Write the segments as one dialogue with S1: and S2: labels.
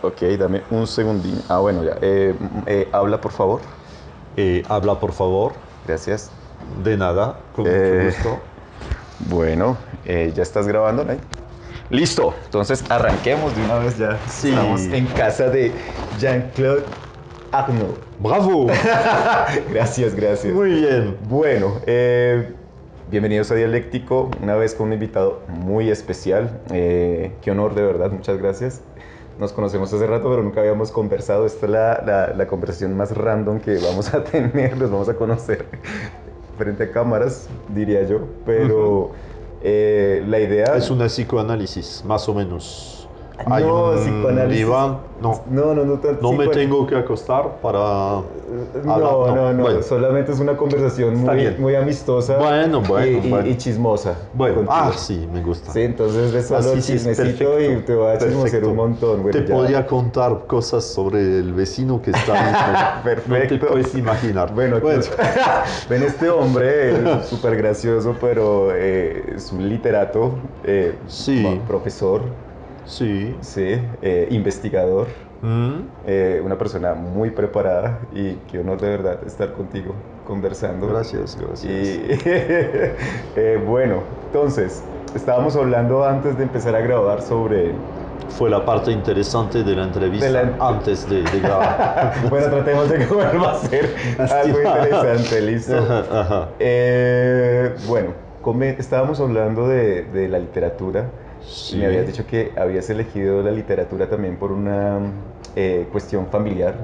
S1: Ok, dame un segundín. Ah, bueno, ya. Habla, por favor.
S2: Habla, por favor.
S1: Gracias.
S2: De nada, con mucho
S1: Eh,
S2: gusto.
S1: bueno, ¿ya estás grabando, Nay? Listo, entonces arranquemos de una vez ya. Estamos
S2: Sí,
S1: en casa de Jean-Claude Arnaud.
S2: bravo.
S1: Gracias, gracias.
S2: Muy bien.
S1: Bueno, bienvenidos a Dialéctico, una vez con un invitado muy especial. Qué honor, de verdad, muchas gracias. Nos conocemos hace rato, pero nunca habíamos conversado. Esta es la conversación más random que vamos a tener, nos vamos a conocer frente a cámaras, diría yo.
S2: Ujú.
S1: Pero la
S2: Es
S1: idea...
S2: una psicoanálisis, más o menos. Hay
S1: No,
S2: un
S1: psicoanálisis.
S2: diván. No,
S1: No, no, no tanto
S2: no me
S1: psicoanálisis.
S2: tengo que acostar para hablar.
S1: No,
S2: No,
S1: no, no.
S2: bueno,
S1: Solamente es una conversación
S2: está
S1: muy,
S2: bien.
S1: muy amistosa
S2: Bueno,
S1: y,
S2: bueno,
S1: y
S2: bueno.
S1: chismosa
S2: Bueno,
S1: contigo.
S2: sí, me gusta.
S1: Sí, entonces de solo
S2: Así
S1: el
S2: sí es
S1: chismecito y
S2: perfecto,
S1: te voy a chismosear un
S2: perfecto.
S1: montón. Bueno,
S2: Te
S1: ya.
S2: podría contar cosas sobre el vecino que está mismo. No te
S1: Perfecto.
S2: puedes imaginar.
S1: Bueno,
S2: Bueno,
S1: ven este hombre, súper gracioso, pero es un literato,
S2: sí,
S1: profesor,
S2: sí.
S1: sí, investigador.
S2: Mm,
S1: Una persona muy preparada y qué honor de verdad estar contigo conversando.
S2: Gracias, gracias.
S1: Y bueno, entonces, estábamos hablando antes de empezar a grabar sobre...
S2: Fue la parte interesante de la
S1: de la-
S2: entrevista antes de grabar.
S1: bueno, tratemos de que vuelva a ser algo
S2: Lástima.
S1: interesante, ¿listo?
S2: Ajá, ajá.
S1: Bueno, estábamos hablando de la literatura y me habías
S2: Sí,
S1: dicho que habías elegido la literatura también por una cuestión familiar,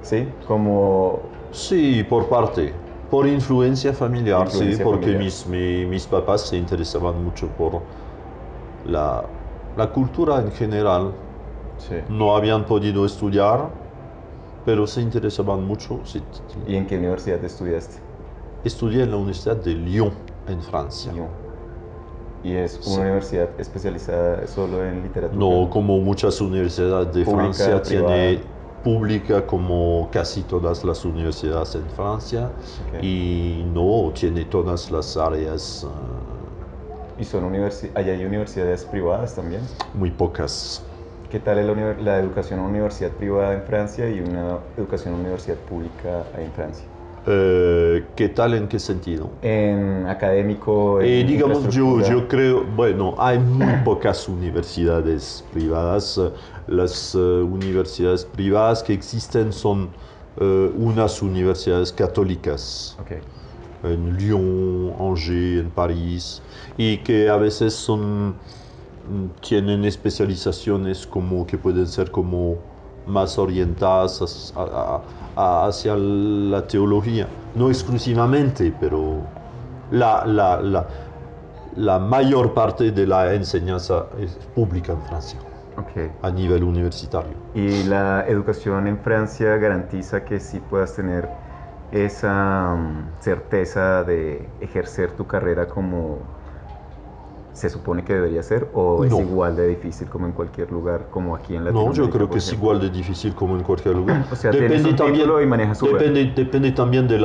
S1: ¿sí? Como
S2: sí, por parte. Por influencia familiar, sí,
S1: influencia
S2: porque
S1: familiar.
S2: mis papás se interesaban mucho por la, la cultura en general.
S1: Sí.
S2: No habían podido estudiar, pero se interesaban mucho. Sí,
S1: ¿Y en qué universidad estudiaste?
S2: estudié en la Universidad de Lyon, en Francia.
S1: Lyon. ¿Y es una
S2: Sí.
S1: universidad especializada solo en literatura?
S2: No, como muchas universidades de
S1: Pública,
S2: Francia,
S1: privada.
S2: tiene pública como casi todas las universidades en Francia
S1: Ok.
S2: y no tiene todas las áreas,
S1: ¿Y son allá hay universidades privadas también?
S2: muy pocas.
S1: ¿Qué tal es la educación en una universidad privada en Francia y una educación en una universidad pública en Francia?
S2: ¿Qué tal en qué sentido?
S1: En académico, en
S2: Digamos,
S1: infraestructura.
S2: yo creo, bueno, hay muy pocas universidades privadas. Las universidades privadas que existen son unas universidades católicas
S1: Ok.
S2: en Lyon, Angers, en París, y que a veces tienen especializaciones como que pueden ser como más orientadas hacia la teología. No exclusivamente, pero la, la, la, la mayor parte de la enseñanza es pública en Francia,
S1: Ok.
S2: a nivel universitario.
S1: ¿Y la educación en Francia garantiza que sí puedas tener esa certeza de ejercer tu carrera como se supone que debería ser o es
S2: No,
S1: igual de difícil como en cualquier lugar, como aquí en
S2: no, yo
S1: Latinoamérica,
S2: creo
S1: por
S2: que es
S1: ejemplo?
S2: igual de difícil como en cualquier lugar.
S1: O sea, tienes
S2: Depende
S1: un
S2: también,
S1: título y manejas Uber.
S2: depende también de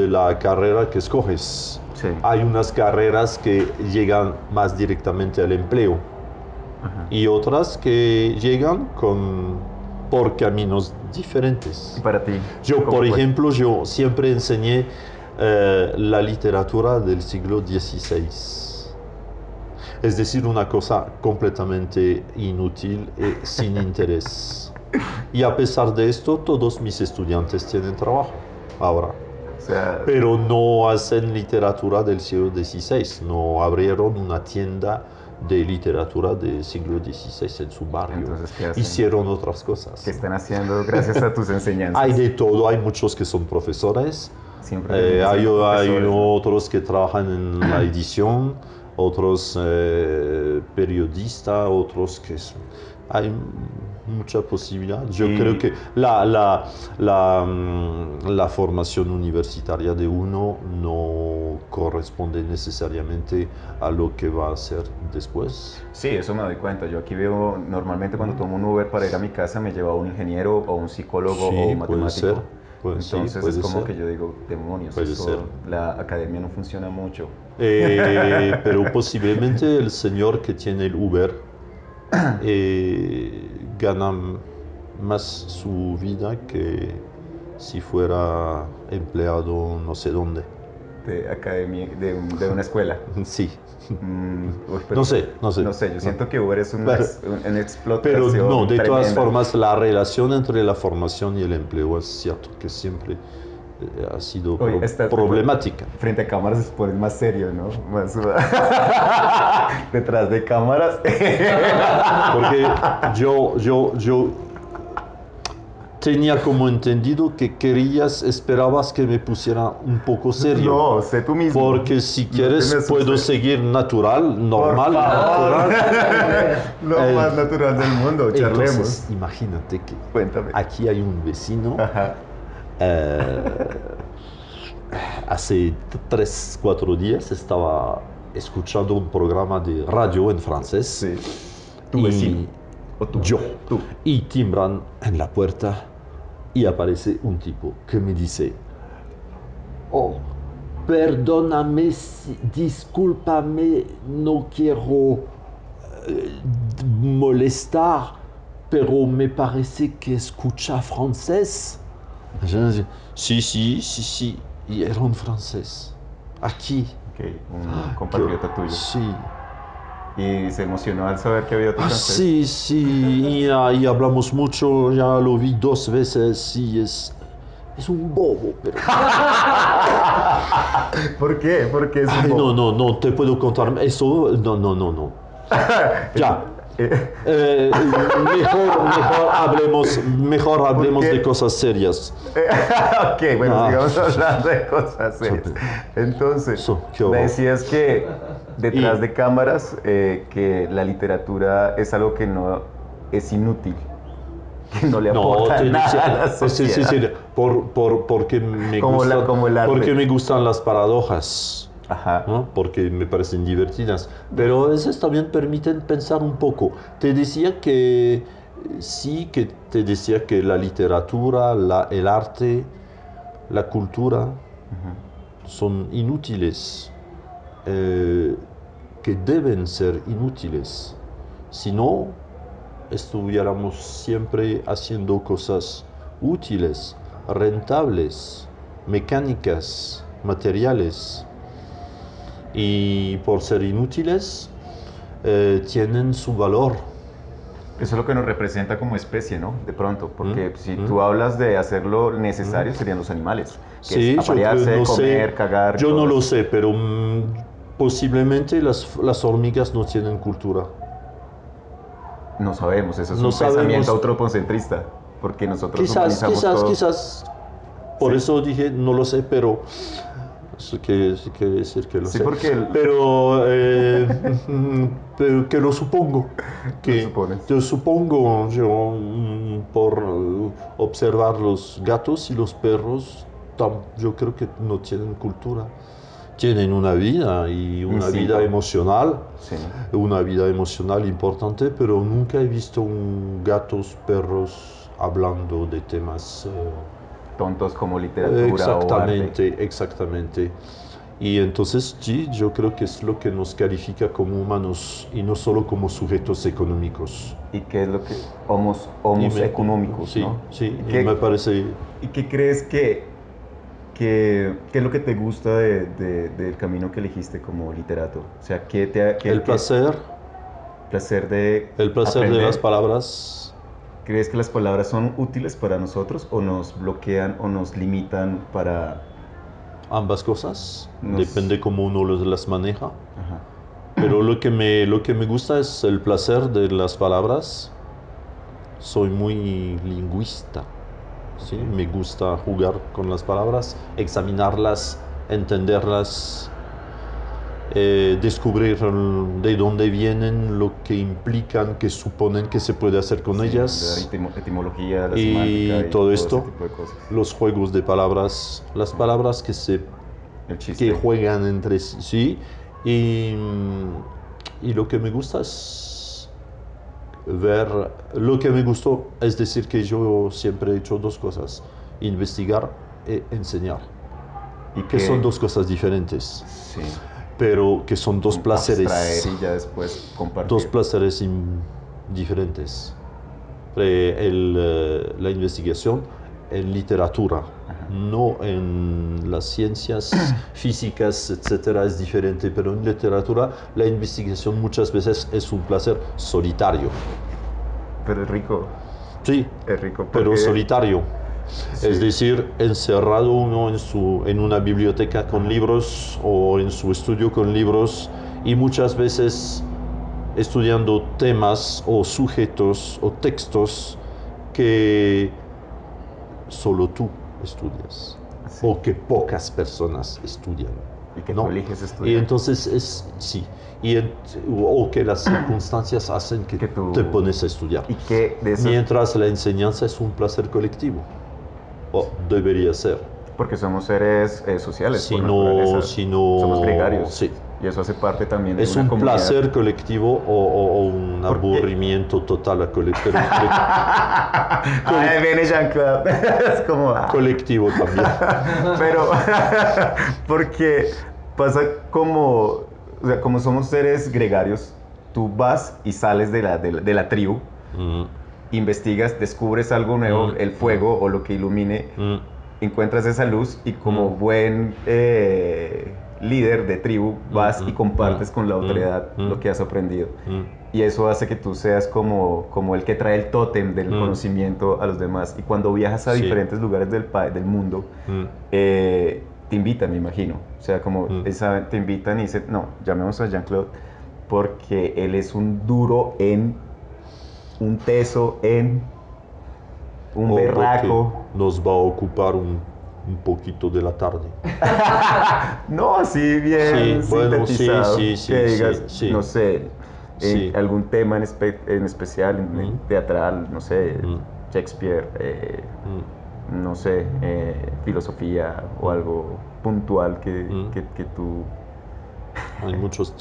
S2: la carrera que escoges.
S1: Sí.
S2: Hay unas carreras que llegan más directamente al empleo
S1: Ajá.
S2: y otras que llegan por caminos
S1: ¿Y
S2: diferentes.
S1: para ti?
S2: Yo,
S1: ¿Cómo
S2: por
S1: fue?
S2: ejemplo, yo siempre enseñé la literatura del siglo XVI. Es decir, una cosa completamente inútil y sin interés. Y a pesar de esto, todos mis estudiantes tienen trabajo ahora.
S1: O sea,
S2: Pero no hacen literatura del siglo XVI, no abrieron una tienda de literatura del siglo XVI en su barrio.
S1: entonces, ¿qué hacen?
S2: Hicieron otras
S1: ¿Qué
S2: cosas.
S1: están haciendo gracias a tus
S2: Hay
S1: enseñanzas?
S2: de todo, hay muchos que son profesores,
S1: Siempre terminan
S2: hay,
S1: siendo
S2: hay
S1: profesores, ¿no?
S2: otros que trabajan en la edición, otros periodistas, otros que hay mucha posibilidad. Yo creo
S1: Y
S2: que la formación universitaria de uno no corresponde necesariamente a lo que va a hacer después.
S1: sí, eso me doy cuenta. Yo aquí veo, normalmente cuando tomo un Uber para ir a mi casa me lleva un ingeniero o un psicólogo o
S2: Sí,
S1: un
S2: puede ser.
S1: matemático.
S2: Sí,
S1: Entonces es
S2: puede
S1: como
S2: ser.
S1: que yo digo, demonios,
S2: Puede ser.
S1: la academia no funciona mucho.
S2: Pero posiblemente el señor que tiene el Uber gana más su vida que si fuera empleado no sé dónde.
S1: De academia, de una escuela.
S2: Sí.
S1: Uy,
S2: No sé.
S1: No sé, yo siento que Uber es
S2: Pero-
S1: una explotación
S2: Pero no, de todas
S1: tremenda.
S2: formas, la relación entre la formación y el empleo es cierto que siempre ha sido
S1: Oye,
S2: problemática.
S1: Frente a cámaras se pone más serio, ¿no? Más detrás de cámaras.
S2: Porque yo tenía como entendido que esperabas que me pusiera un poco serio.
S1: No, sé tú mismo.
S2: Porque si
S1: No
S2: quieres
S1: te me
S2: puedo
S1: asustes.
S2: seguir natural, normal,
S1: Por favor.
S2: natural.
S1: Lo más natural del mundo, charlemos.
S2: Entonces, imagínate que
S1: Cuéntame.
S2: aquí hay un vecino.
S1: Ajá.
S2: Hace 3, 4 días estaba escuchando un programa de radio en francés.
S1: Sí. Tu
S2: y
S1: vecino. O tú.
S2: Yo.
S1: Tú.
S2: Y timbran en la puerta y aparece un tipo que me dice: oh, perdóname, discúlpame, no quiero molestar, pero me parece que escucha francés. Je dis, sí, y era un francés. Aquí.
S1: Ok, un compatriota tuyo.
S2: Sí.
S1: Y se emocionó al saber que había otro francés.
S2: Sí, y hablamos mucho, ya lo vi 2 veces y es un bobo, pero...
S1: ¿Por qué? Porque es un
S2: Ay,
S1: bobo.
S2: no, te puedo contar eso, no. Ya. Mejor hablemos
S1: qué?
S2: de cosas serias.
S1: Ok, bueno,
S2: Ah.
S1: sigamos hablando de cosas serias. Entonces,
S2: Qué horror.
S1: me decías que detrás
S2: Y-
S1: de cámaras, que la literatura es algo que no es inútil, que no le
S2: No,
S1: aporta
S2: te
S1: nada a la
S2: decía, sí,
S1: sociedad.
S2: porque me
S1: Como el arte.
S2: porque me gustan las paradojas.
S1: Ajá.
S2: ¿No? Porque me parecen divertidas, pero a veces también permiten pensar un poco. Te decía que la literatura, el arte, la cultura son inútiles, que deben ser inútiles. Si no, estuviéramos siempre haciendo cosas útiles, rentables, mecánicas, materiales. Y por ser inútiles, tienen su valor.
S1: Eso es lo que nos representa como especie, ¿no? De pronto, porque si tú hablas de hacer lo necesario, serían los animales. Que
S2: Sí,
S1: es aparearse,
S2: no
S1: comer,
S2: sé,
S1: cagar.
S2: yo
S1: todo
S2: no lo
S1: eso.
S2: sé, pero posiblemente las hormigas no tienen cultura.
S1: No sabemos, eso es
S2: No
S1: un pensamiento
S2: sabemos.
S1: antropocentrista, porque nosotros humanizamos todo.
S2: Quizás, por
S1: Sí.
S2: eso dije, no lo sé, pero eso quiere decir que lo
S1: Sí,
S2: sé.
S1: porque
S2: Pero que lo supongo.
S1: Lo supones.
S2: Yo supongo, por observar los gatos y los perros, yo creo que no tienen cultura. Tienen una vida y una
S1: Instinto.
S2: vida emocional,
S1: Sí.
S2: una vida emocional importante, pero nunca he visto gatos, perros hablando de temas.
S1: Tontos como literatura o arte.
S2: Exactamente. Y entonces sí, yo creo que es lo que nos califica como humanos y no solo como sujetos económicos.
S1: ¿Y qué es lo que homos
S2: Y
S1: económicos,
S2: sí,
S1: no?
S2: sí,
S1: ¿Y
S2: y me parece...
S1: ¿Y qué crees qué es lo que te gusta del camino que elegiste como literato? O sea,
S2: el placer
S1: de
S2: de
S1: aprender?
S2: las palabras.
S1: ¿Crees que las palabras son útiles para nosotros o nos bloquean o nos limitan para...
S2: Ambas cosas,
S1: Nos-
S2: depende cómo uno las maneja.
S1: Ajá.
S2: Pero lo que me gusta es el placer de las palabras. Soy muy lingüista, ¿sí? Me gusta jugar con las palabras, examinarlas, entenderlas, descubrir de dónde vienen, lo que implican, qué suponen que se puede hacer con
S1: Sí,
S2: ellas.
S1: la etimología, la
S2: Y
S1: semántica y
S2: todo
S1: ese
S2: esto,
S1: tipo de cosas.
S2: los juegos de palabras, las palabras
S1: El chiste.
S2: que juegan entre sí. Y lo que me gusta es lo que me gustó, es decir, que yo siempre he hecho 2 cosas, investigar e enseñar,
S1: Y
S2: que son 2 cosas diferentes,
S1: Sí.
S2: pero que son 2 placeres,
S1: Abstraer y ya después compartir.
S2: 2 placeres diferentes. la investigación en literatura, no en las ciencias físicas, etcétera, es diferente, pero en literatura la investigación muchas veces es un placer solitario.
S1: Pero es rico.
S2: Sí,
S1: Es rico
S2: pero
S1: porque-
S2: solitario.
S1: Sí.
S2: Es decir, encerrado uno en una biblioteca con libros o en su estudio con libros y muchas veces estudiando temas o sujetos o textos que solo tú estudias
S1: Sí.
S2: o que pocas personas estudian.
S1: Y que
S2: ¿no?
S1: tú eliges estudiar.
S2: Y entonces sí, o que las circunstancias hacen que
S1: Que tú-
S2: te pones a estudiar.
S1: Y que de eso,
S2: Mientras la enseñanza es un placer colectivo, o debería ser.
S1: porque somos seres sociales
S2: Si
S1: por
S2: no-
S1: naturaleza.
S2: si no-
S1: Somos gregarios.
S2: sí.
S1: Y eso hace parte también de
S2: Es
S1: una
S2: un
S1: comunidad.
S2: placer colectivo o un
S1: ¿Por qué?
S2: aburrimiento total a
S1: Ahí viene Jean-Claude. Es como...
S2: colectivo también.
S1: Pero, porque pasa como, o sea, como somos seres gregarios, tú vas y sales de la tribu,
S2: Mm,
S1: investigas, descubres algo nuevo, el fuego o lo que ilumine,
S2: mm,
S1: encuentras esa luz y como buen líder de tribu vas y compartes con la autoridad lo que has aprendido.
S2: mm.
S1: Y eso hace que tú seas como el que trae el tótem del
S2: Mm.
S1: conocimiento a los demás. Y cuando viajas a
S2: Sí.
S1: diferentes lugares del mundo, te invitan, me imagino. O sea, como te invitan y dicen, no, llamemos a Jean-Claude porque él es un duro un teso un
S2: O
S1: berraco.
S2: que nos va a ocupar un poquito de la tarde.
S1: No, así bien
S2: Sí, bueno,
S1: sintetizado.
S2: sí, sí,
S1: que
S2: sí,
S1: digas,
S2: sí.
S1: no sé,
S2: Sí.
S1: algún tema en especial, teatral, no sé,
S2: Mm.
S1: Shakespeare,
S2: Mm.
S1: no sé, filosofía o algo puntual que tú...
S2: Hay muchos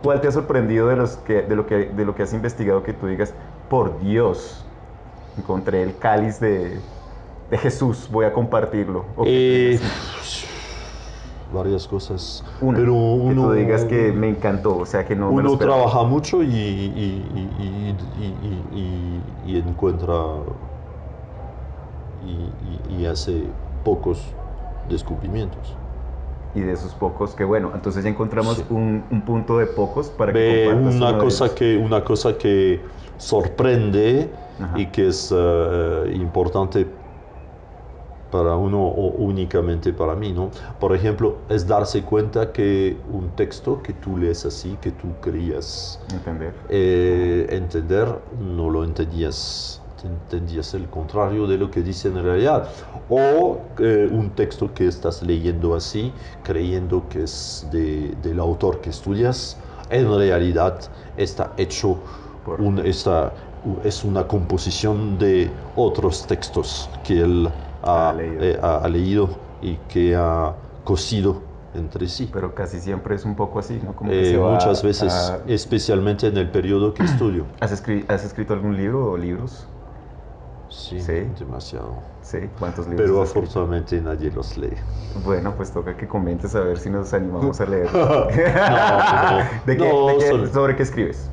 S1: ¿Cuál te ha sorprendido de lo que has investigado que tú digas, por Dios, encontré el cáliz de Jesús, voy a compartirlo? O que tú digas,
S2: varias cosas.
S1: una,
S2: Pero
S1: que
S2: uno,
S1: tú digas que me encantó, o sea, que no me lo
S2: uno
S1: esperaba.
S2: trabaja mucho y encuentra y hace pocos descubrimientos.
S1: Y de esos pocos, que bueno, entonces ya encontramos
S2: Sí.
S1: un punto de pocos para que
S2: Ve
S1: compartas
S2: una
S1: uno de
S2: cosa
S1: ellos.
S2: una cosa que sorprende
S1: Ajá.
S2: y que es importante para uno o únicamente para mí, ¿no? Por ejemplo, es darse cuenta que un texto que tú lees así, que tú querías
S1: Entender.
S2: entender, no lo entendías. Entendías el contrario de lo que dice en realidad. O un texto que estás leyendo así, creyendo que es del autor que estudias, en realidad está hecho,
S1: Por-
S2: es una composición de otros textos que él ha leído y que ha cosido entre sí.
S1: Pero casi siempre es un poco así, ¿no? Como que se va
S2: Muchas veces,
S1: a-
S2: especialmente en el periodo que estudio.
S1: ¿Has escrito algún libro o libros?
S2: Sí,
S1: Sí.
S2: demasiado.
S1: Sí, ¿cuántos libros
S2: Pero
S1: has escrito?
S2: afortunadamente nadie los lee.
S1: Bueno, pues toca que comentes a ver si nos animamos a leer.
S2: No,
S1: ¿De qué,
S2: no,
S1: de sobre qué escribes?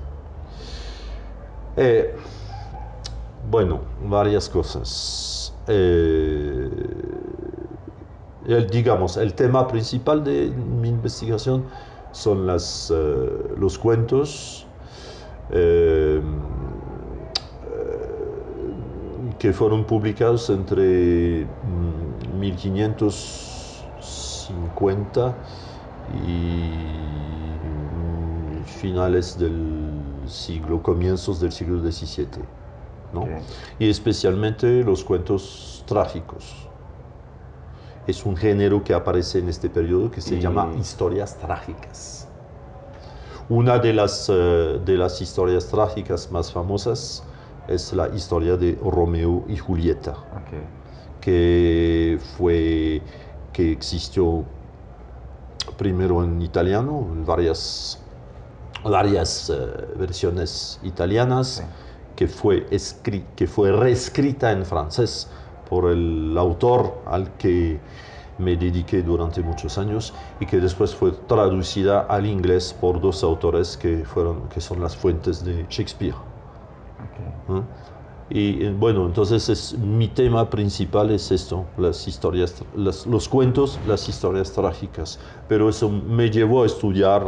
S2: Bueno, varias cosas. Digamos, el tema principal de mi investigación son los cuentos que fueron publicados entre 1550 y finales del siglo, comienzos del siglo XVII, ¿no?
S1: Ok.
S2: Y especialmente los cuentos trágicos. Es un género que aparece en este periodo que se llama historias trágicas. Una de las historias trágicas más famosas es la historia de Romeo y Julieta,
S1: Ok.
S2: que existió primero en italiano, en varias versiones italianas,
S1: Sí.
S2: que fue reescrita en francés por el autor al que me dediqué durante muchos años y que después fue traducida al inglés por dos autores que son las fuentes de Shakespeare.
S1: Ok.
S2: ¿eh? Y bueno, entonces mi tema principal es esto, las historias, los cuentos, las historias trágicas. Pero eso me llevó a estudiar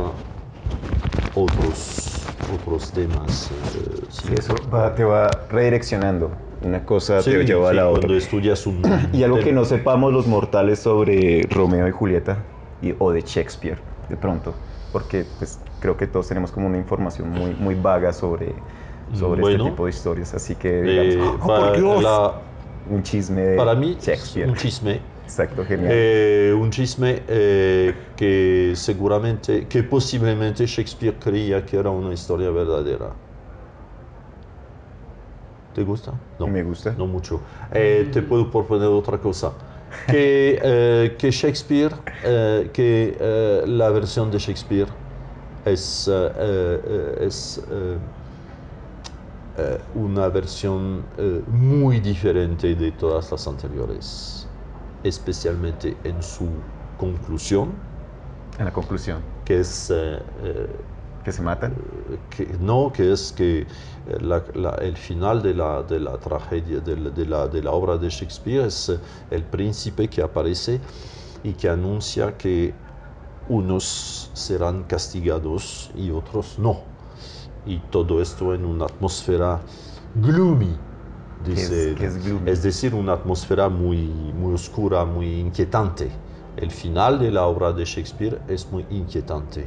S2: otros temas. Sí,
S1: Sí, eso te va redireccionando. Una cosa te
S2: sí,
S1: lleva a
S2: sí,
S1: la otra.
S2: cuando estudias un
S1: Y algo que
S2: tema.
S1: no sepamos los mortales sobre Romeo y Julieta o de Shakespeare, de pronto. Porque pues, creo que todos tenemos como una información muy vaga sobre este
S2: Bueno,
S1: tipo de historias. Así que digamos, ¡oh, por
S2: para,
S1: Dios! Un chisme de
S2: para mí es
S1: Shakespeare.
S2: un chisme.
S1: Exacto, genial.
S2: Un chisme que seguramente, que posiblemente Shakespeare creía que era una historia verdadera. ¿Te gusta? No,
S1: Me gusta.
S2: no mucho. Te puedo proponer otra cosa. Que Shakespeare, la versión de Shakespeare es una versión muy diferente de todas las anteriores, especialmente en su conclusión,
S1: En la conclusión,
S2: que es
S1: que se matan.
S2: que es que el final de la tragedia, de la obra de Shakespeare es el príncipe que aparece y que anuncia que unos serán castigados y otros no. Y todo esto en una atmósfera gloomy, dice,
S1: ¿Qué es gloomy?
S2: es decir, una atmósfera muy oscura, muy inquietante. El final de la obra de Shakespeare es muy inquietante,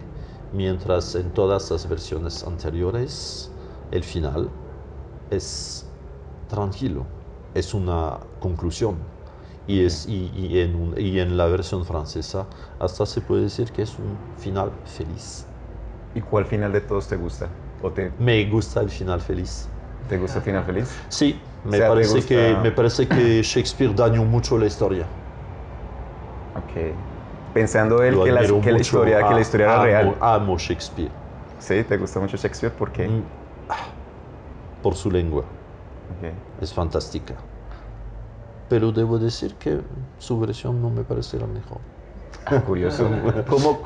S2: mientras en todas las versiones anteriores el final es tranquilo, es una conclusión. Y en la versión francesa hasta se puede decir que es un final feliz.
S1: ¿Y cuál final de todos te gusta?
S2: Me gusta el final feliz.
S1: ¿Te gusta el final feliz?
S2: Sí,
S1: O sea, ¿te gusta?
S2: me parece que Shakespeare dañó mucho la historia.
S1: Ok. Pensando él
S2: Lo
S1: que
S2: admiro
S1: la
S2: mucho.
S1: historia, que la historia era real.
S2: Amo Shakespeare.
S1: ¿Sí? ¿Te gusta mucho Shakespeare? ¿Por qué?
S2: Por su lengua.
S1: Ok.
S2: Es fantástica. Pero debo decir que su versión no me parece la mejor.
S1: Curioso.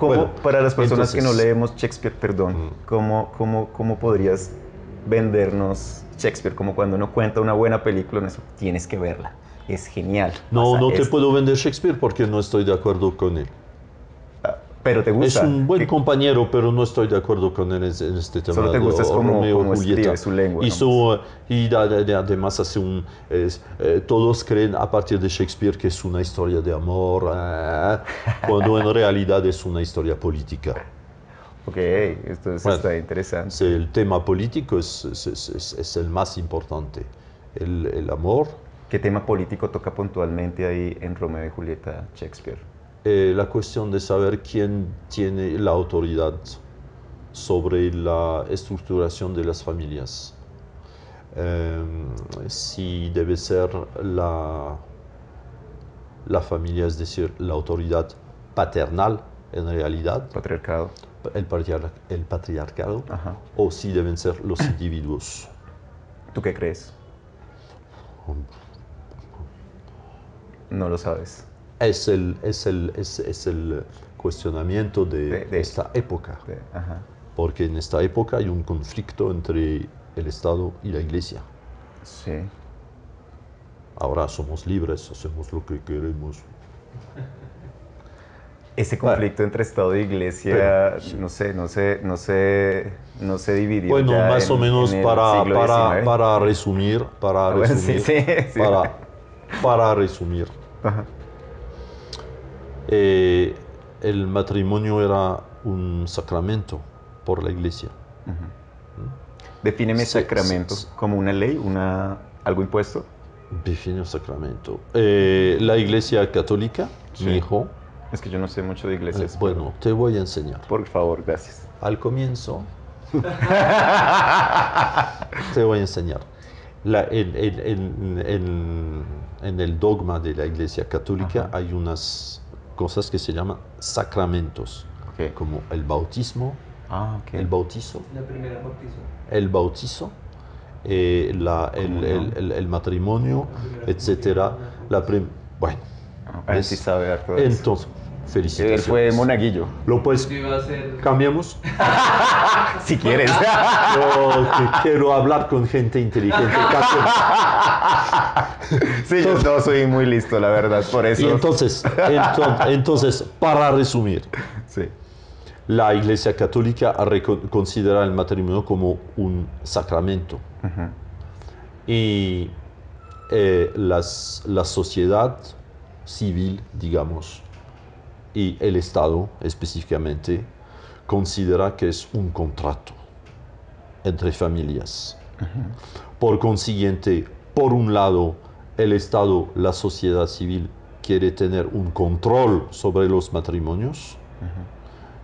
S2: Bueno,
S1: para las personas que no
S2: entonces,
S1: leemos Shakespeare, perdón, ¿cómo podrías vendernos Shakespeare? Como cuando uno cuenta una buena película, en eso tienes que verla. Es genial.
S2: no,
S1: Pasa
S2: no te
S1: esto.
S2: puedo vender Shakespeare porque no estoy de acuerdo con él.
S1: Pero te
S2: Es
S1: gusta.
S2: un buen compañero, pero no estoy de acuerdo con él en este tema
S1: Solo te
S2: de
S1: gusta es
S2: Romeo y
S1: como
S2: Julieta.
S1: escribe su lengua.
S2: Además hace todos creen a partir de Shakespeare que es una historia de amor, cuando en realidad es una historia política.
S1: Ok, esto
S2: Bueno,
S1: está interesante.
S2: el tema político es el más importante. El amor,
S1: ¿Qué tema político toca puntualmente ahí en Romeo y Julieta Shakespeare?
S2: la cuestión de saber quién tiene la autoridad sobre la estructuración de las familias. Si debe ser la familia, es decir, la autoridad paternal en realidad,
S1: Patriarcado.
S2: el patriarcado,
S1: Ajá.
S2: o si deben ser los individuos.
S1: ¿Tú qué crees? No lo sabes.
S2: Es el cuestionamiento de esta época,
S1: Ajá.
S2: porque en esta época hay un conflicto entre el Estado y la Iglesia.
S1: Sí.
S2: Ahora somos libres, hacemos lo que queremos.
S1: Ese conflicto entre Estado e Iglesia, no se dividió
S2: Bueno,
S1: ya
S2: más o menos
S1: en el siglo XIX.
S2: para
S1: Sí, sí, sí.
S2: para resumir,
S1: Ajá.
S2: eh, el matrimonio era un sacramento por la Iglesia.
S1: Defíneme
S2: Se-
S1: sacramento
S2: se-
S1: como una ley, algo impuesto.
S2: Define un sacramento. La Iglesia Católica,
S1: Sí.
S2: mi hijo,
S1: Es que yo no sé mucho de iglesias.
S2: bueno, te voy a enseñar.
S1: Por favor, gracias.
S2: Al comienzo, te voy a enseñar. En el dogma de la Iglesia Católica hay unas cosas que se llaman sacramentos,
S1: Ok.
S2: como el bautismo,
S1: Ah, ok.
S2: el bautizo,
S3: La primera bautizo.
S2: el bautizo,
S1: Comunión.
S2: el matrimonio, etcétera. Bueno,
S1: Ah, sí sabe harto de eso.
S2: entonces,
S1: Él
S2: Felicitaciones.
S1: fue monaguillo,
S2: Lo puedes...
S3: Yo iba a ser...
S2: ¿Cambiamos?
S1: si quieres.
S2: Yo quiero hablar con gente inteligente.
S1: Sí, yo no soy muy listo, la verdad, por eso.
S2: Y entonces, para resumir,
S1: Sí.
S2: la Iglesia Católica considera el matrimonio como un sacramento.
S1: Ujú.
S2: Y la sociedad civil, digamos, y el Estado específicamente, considera que es un contrato entre familias. Por consiguiente, por un lado, el Estado, la sociedad civil, quiere tener un control sobre los matrimonios,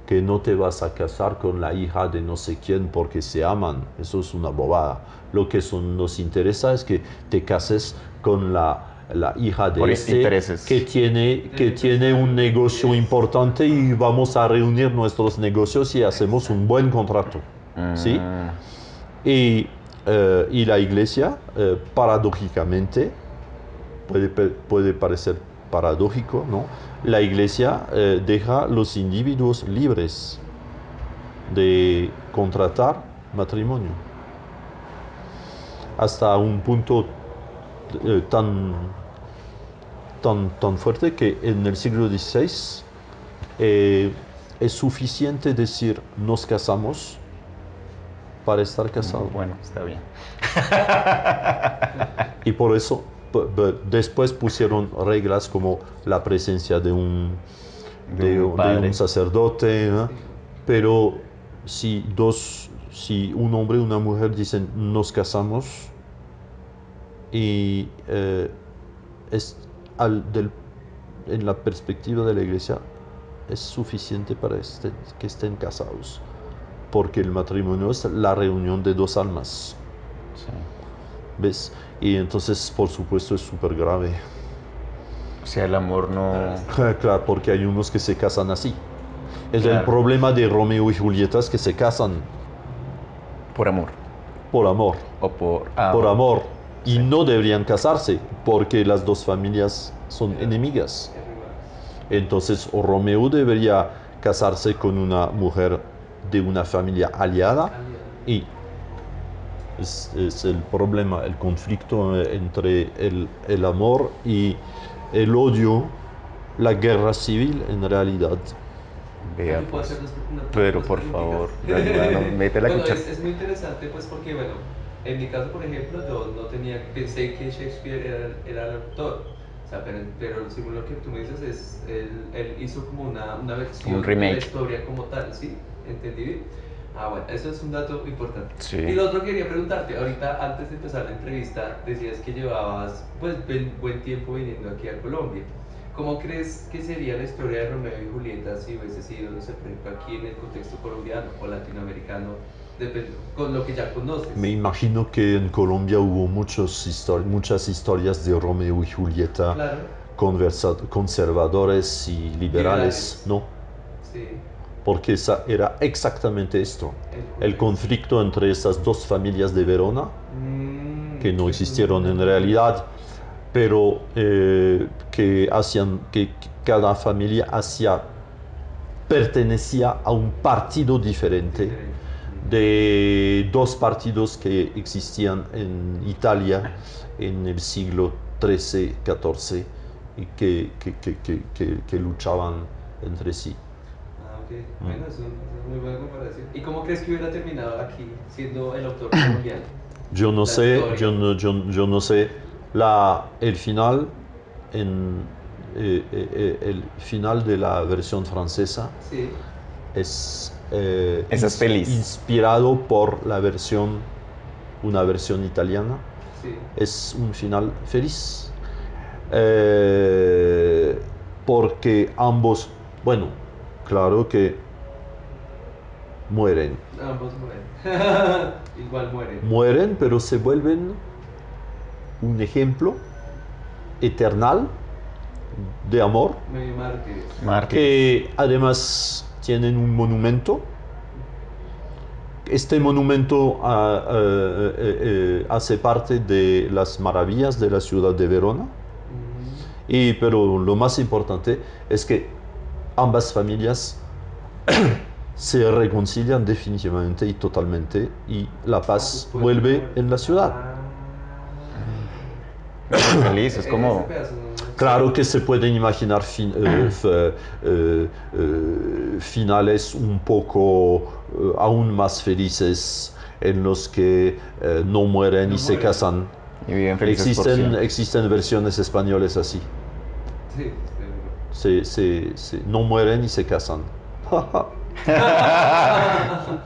S2: que no te vas a casar con la hija de no sé quién porque se aman. Eso es una bobada. Lo que nos interesa es que te cases con la hija de
S1: Por
S2: este
S1: intereses.
S2: que tiene un negocio importante y vamos a reunir nuestros negocios y hacemos un buen contrato. ¿Sí? Y la Iglesia, paradójicamente, puede parecer paradójico, ¿no? La Iglesia deja a los individuos libres de contratar matrimonio. Hasta un punto tan fuerte que en el siglo XVI es suficiente decir nos casamos para estar casados.
S1: Bueno, está bien.
S2: Y por eso después pusieron reglas como la presencia de un
S1: padre.
S2: sacerdote, ¿no? Pero si un hombre y una mujer dicen nos casamos y en la perspectiva de la Iglesia es suficiente para que estén casados, porque el matrimonio es la reunión de dos almas.
S1: Sí.
S2: ¿Ves? Y entonces, por supuesto, es súper grave.
S1: O sea, el amor no...
S2: Claro, porque hay unos que se casan así. Es
S1: Claro.
S2: el problema de Romeo y Julieta, es que se casan
S1: Por amor.
S2: por amor.
S1: O por...
S2: Por amor. Y
S1: Sí.
S2: no deberían casarse, porque las dos familias son enemigas. Entonces, o Romeo debería casarse con una mujer de una familia aliada, y es el problema, el conflicto entre el amor y el odio, la guerra civil en realidad.
S1: Vea,
S3: Yo puedo
S1: pues.
S3: hacer una
S1: Pero por favor, hermano, mete la
S3: Bueno,
S1: cuchara.
S3: es muy interesante pues porque, bueno, en mi caso, por ejemplo, yo no pensé que Shakespeare era el autor. O sea, pero según lo que tú me dices, él hizo como una versión
S1: Un
S3: de la
S1: remake.
S3: historia como tal, ¿sí? ¿Entendí bien? Ah, bueno, eso es un dato importante.
S1: Sí.
S3: Y lo otro que quería preguntarte, ahorita antes de empezar la entrevista, decías que llevabas pues buen tiempo viniendo aquí a Colombia. ¿Cómo crees que sería la historia de Romeo y Julieta si hubiese sido, no sé, por ejemplo, aquí en el contexto colombiano o latinoamericano, con lo que ya conoces?
S2: Me imagino que en Colombia hubo muchas historias de Romeo y Julieta,
S3: Claro.
S2: conservadores y liberales, ¿no?
S3: Sí.
S2: Porque era exactamente esto, el conflicto entre esas dos familias de Verona, que no existieron en realidad, pero que cada familia pertenecía a un partido diferente, de dos partidos que existían en Italia en el siglo XIII, XIV, y que luchaban entre sí.
S3: Ah, ok. Bueno, es muy buena comparación. ¿Y cómo crees que hubiera terminado aquí siendo el autor colombiano?
S2: Yo no
S3: La
S2: sé,
S3: historia.
S2: yo no sé. El final, el final de la versión francesa
S3: Sí.
S2: es,
S1: Esa es feliz.
S2: inspirado por una versión italiana.
S3: Sí.
S2: Es un final feliz. Porque ambos, bueno, claro que mueren.
S3: Ambos mueren. Igual mueren.
S2: Mueren, pero se vuelven un ejemplo eternal de amor,
S3: Medio mártires.
S1: Mártir.
S2: que además tienen un monumento. Este monumento hace parte de las maravillas de la ciudad de Verona, pero lo más importante es que ambas familias se reconcilian definitivamente y totalmente y la paz vuelve en la ciudad.
S1: Feliz, es como...
S3: Ese pedazo no-
S2: Claro que se pueden imaginar finales un poco aún más felices en los que no mueren
S3: No
S2: y se
S3: mueren.
S2: casan.
S1: Y viven felices por siempre.
S2: Existen versiones españoles así.
S3: Sí, seguro.
S2: No mueren y se casan.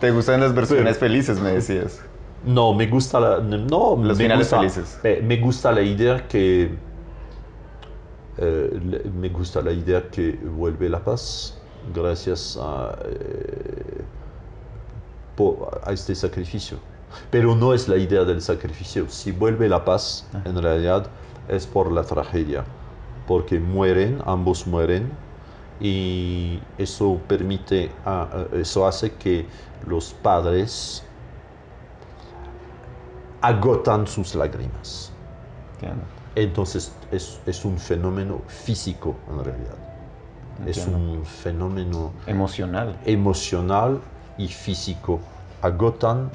S1: ¿Te gustan las versiones felices, me decías?
S2: No, me gusta no,
S1: Los
S2: me
S1: finales
S2: gusta,
S1: felices.
S2: me gusta la idea que me gusta la idea que vuelve la paz gracias a este sacrificio. Pero no es la idea del sacrificio. Si vuelve la paz, en realidad es por la tragedia, porque mueren, ambos mueren, y eso permite, eso hace que los padres agotan sus lágrimas.
S1: Entiendo.
S2: Entonces es un fenómeno físico en realidad. Es
S1: Entiendo.
S2: un fenómeno
S1: Emocional.
S2: emocional y físico. Agotan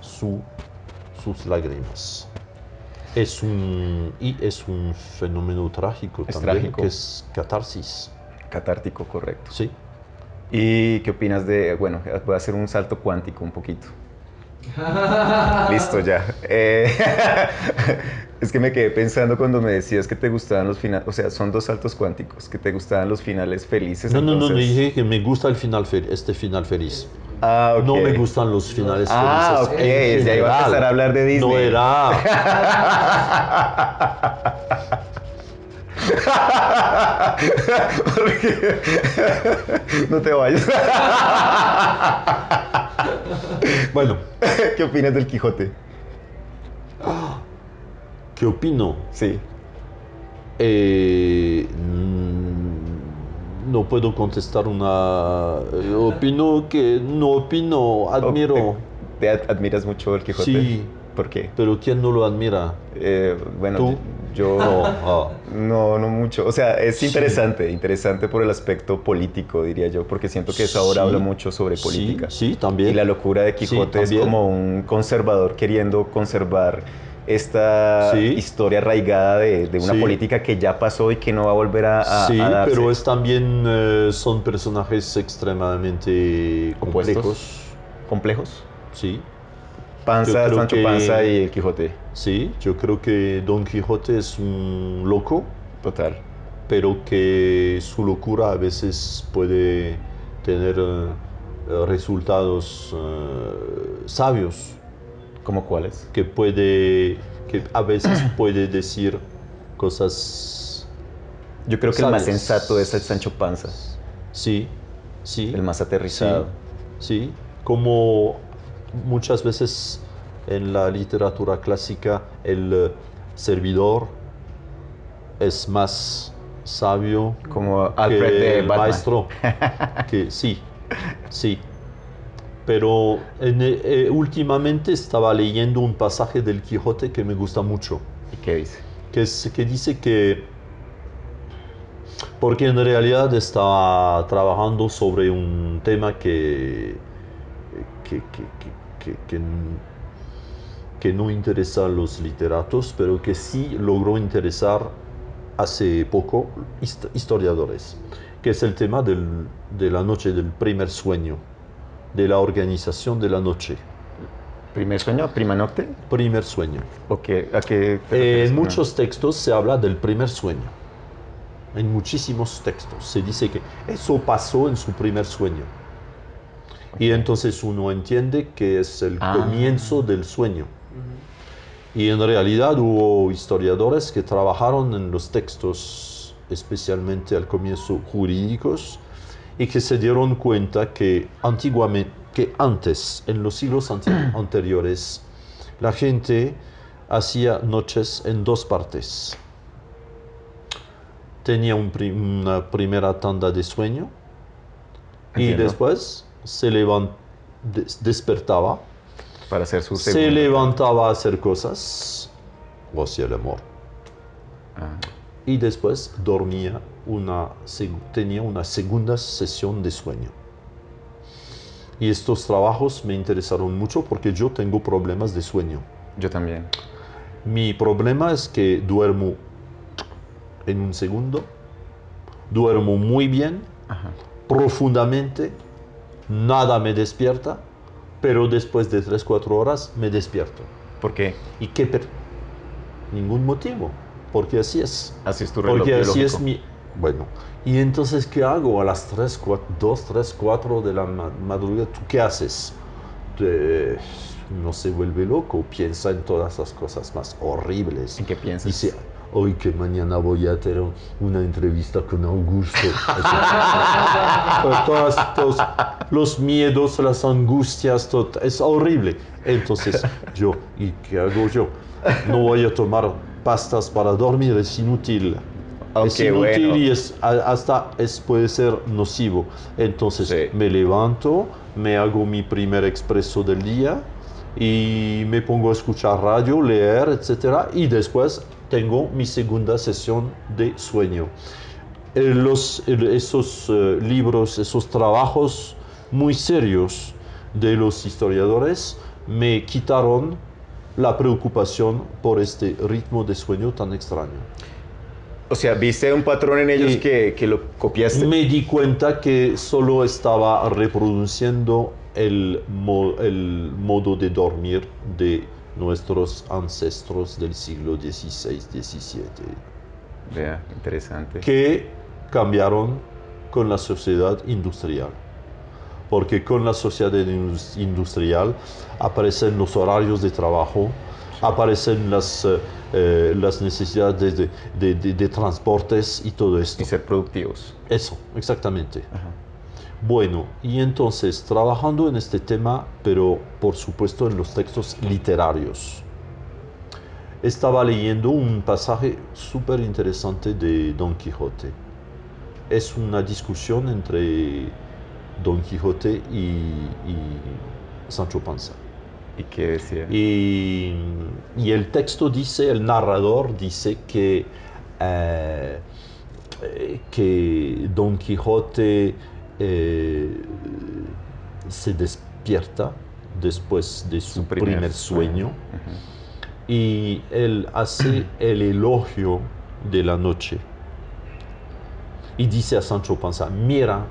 S2: sus lágrimas. Es un fenómeno trágico
S1: Es
S2: también,
S1: trágico.
S2: que es catarsis.
S1: Catártico, correcto.
S2: Sí.
S1: ¿Y qué opinas de, bueno, voy a hacer un salto cuántico un poquito? Listo, ya. Es que me quedé pensando cuando me decías que te gustaban los finales, o sea, son dos saltos cuánticos, que te gustaban los finales felices.
S2: No,
S1: entonces...
S2: dije que me gusta el final este final feliz.
S1: Ah, ok.
S2: No me gustan los finales
S1: Ah,
S2: felices.
S1: ok,
S2: en
S1: ya iba a
S2: general.
S1: empezar a hablar de Disney.
S2: No era.
S1: Porque... No te vayas.
S2: Bueno,
S1: ¿Qué opinas del Quijote?
S2: ¿qué opino?
S1: Sí.
S2: No puedo contestar una. Opino, admiro.
S1: ¿Te admiras mucho el Quijote?
S2: Sí.
S1: ¿Por qué?
S2: Pero ¿quién no lo admira?
S1: Bueno,
S2: ¿Tú?
S1: yo
S2: No.
S1: no mucho. O sea, es
S2: Sí.
S1: interesante por el aspecto político, diría yo, porque siento que esa obra
S2: Sí.
S1: habla mucho sobre política.
S2: Sí, también.
S1: Y la locura de
S2: Sí,
S1: Quijote es
S2: también.
S1: como un conservador queriendo conservar esta
S2: Sí.
S1: historia arraigada de una
S2: Sí.
S1: política que ya pasó y que no va a volver a
S2: Sí,
S1: darse.
S2: pero también son personajes extremadamente
S1: Opuestos.
S2: complejos.
S1: ¿Complejos?
S2: Sí.
S1: Panza,
S2: Yo creo
S1: Sancho
S2: que-
S1: Panza y el Quijote.
S2: Sí, yo creo que Don Quijote es un loco,
S1: Total.
S2: pero que su locura a veces puede tener resultados sabios,
S1: ¿Cómo cuáles?
S2: que a veces puede decir cosas.
S1: Yo creo que el más
S2: ¿Sabes?
S1: sensato es el Sancho Panza,
S2: Sí, sí.
S1: el más aterrizado.
S2: Sí, sí. Como muchas veces en la literatura clásica el servidor es más sabio
S1: Como
S2: que
S1: Alfred de
S2: el
S1: Batman.
S2: maestro. Sí. Pero últimamente estaba leyendo un pasaje del Quijote que me gusta mucho,
S1: ¿Y qué dice?
S2: que dice que, porque en realidad estaba trabajando sobre un tema que no interesa a los literatos, pero que sí logró interesar hace poco historiadores, que es el tema de la noche, del primer sueño, de la organización de la noche.
S1: ¿Primer sueño? ¿Prima nocte?
S2: Primer sueño.
S1: ¿O qué? ¿A qué te refieres
S2: En
S1: con
S2: muchos textos se habla del primer sueño. En muchísimos textos se dice que eso pasó en su primer sueño. Y entonces uno entiende que es el comienzo del sueño. Y en realidad hubo historiadores que trabajaron en los textos, especialmente al comienzo jurídicos, y que se dieron cuenta que antes, en los siglos anteriores, la gente hacía noches en dos partes. Tenía una primera tanda de sueño y
S1: Entiendo.
S2: después se despertaba,
S1: Para hacer su
S2: se
S1: segundo.
S2: levantaba a hacer cosas o hacía el amor.
S1: Ah,
S2: y después dormía tenía una segunda sesión de sueño. Y estos trabajos me interesaron mucho porque yo tengo problemas de sueño.
S1: Yo también.
S2: Mi problema es que duermo en un segundo, duermo muy bien,
S1: Ajá.
S2: profundamente, nada me despierta, pero después de 3-4 horas me despierto.
S1: ¿Por qué?
S2: ¿Y qué? Ningún motivo, porque así es.
S1: Así es tu reloj
S2: Porque así es
S1: biológico.
S2: mi... Bueno, y entonces, ¿qué hago a las 2, 3, 4 de la madrugada? ¿Tú qué haces? No se vuelve loco, piensa en todas las cosas más horribles.
S1: ¿En qué piensas?
S2: Dice, hoy que mañana voy a tener una entrevista con Augusto. Pues todos los miedos, las angustias, todo, es horrible. Entonces yo, ¿y qué hago yo? No voy a tomar pastas para dormir, es inútil. Es
S1: Aunque
S2: inútil
S1: bueno.
S2: y puede ser nocivo. Entonces
S1: Sí.
S2: me levanto, me hago mi primer expreso del día y me pongo a escuchar radio, leer, etc. Y después tengo mi segunda sesión de sueño. Esos libros, esos trabajos muy serios de los historiadores me quitaron la preocupación por este ritmo de sueño tan extraño.
S1: O sea, ¿viste un patrón en ellos
S2: Y
S1: que lo copiaste?
S2: me di cuenta que solo estaba reproduciendo el modo de dormir de nuestros ancestros del siglo XVI, XVII,
S1: Vea, interesante.
S2: que cambiaron con la sociedad industrial. Porque con la sociedad industrial aparecen los horarios de trabajo, aparecen las necesidades de transportes y todo esto.
S1: Y ser productivos.
S2: Eso, exactamente.
S1: Ajá.
S2: Bueno, y entonces, trabajando en este tema, pero por supuesto en los textos literarios, estaba leyendo un pasaje súper interesante de Don Quijote. Es una discusión entre Don Quijote y Sancho Panza.
S1: ¿Y qué decía?
S2: Y el texto dice, el narrador dice que Don Quijote se despierta después de su primer sueño y él hace el elogio de la noche y dice a Sancho Panza, mira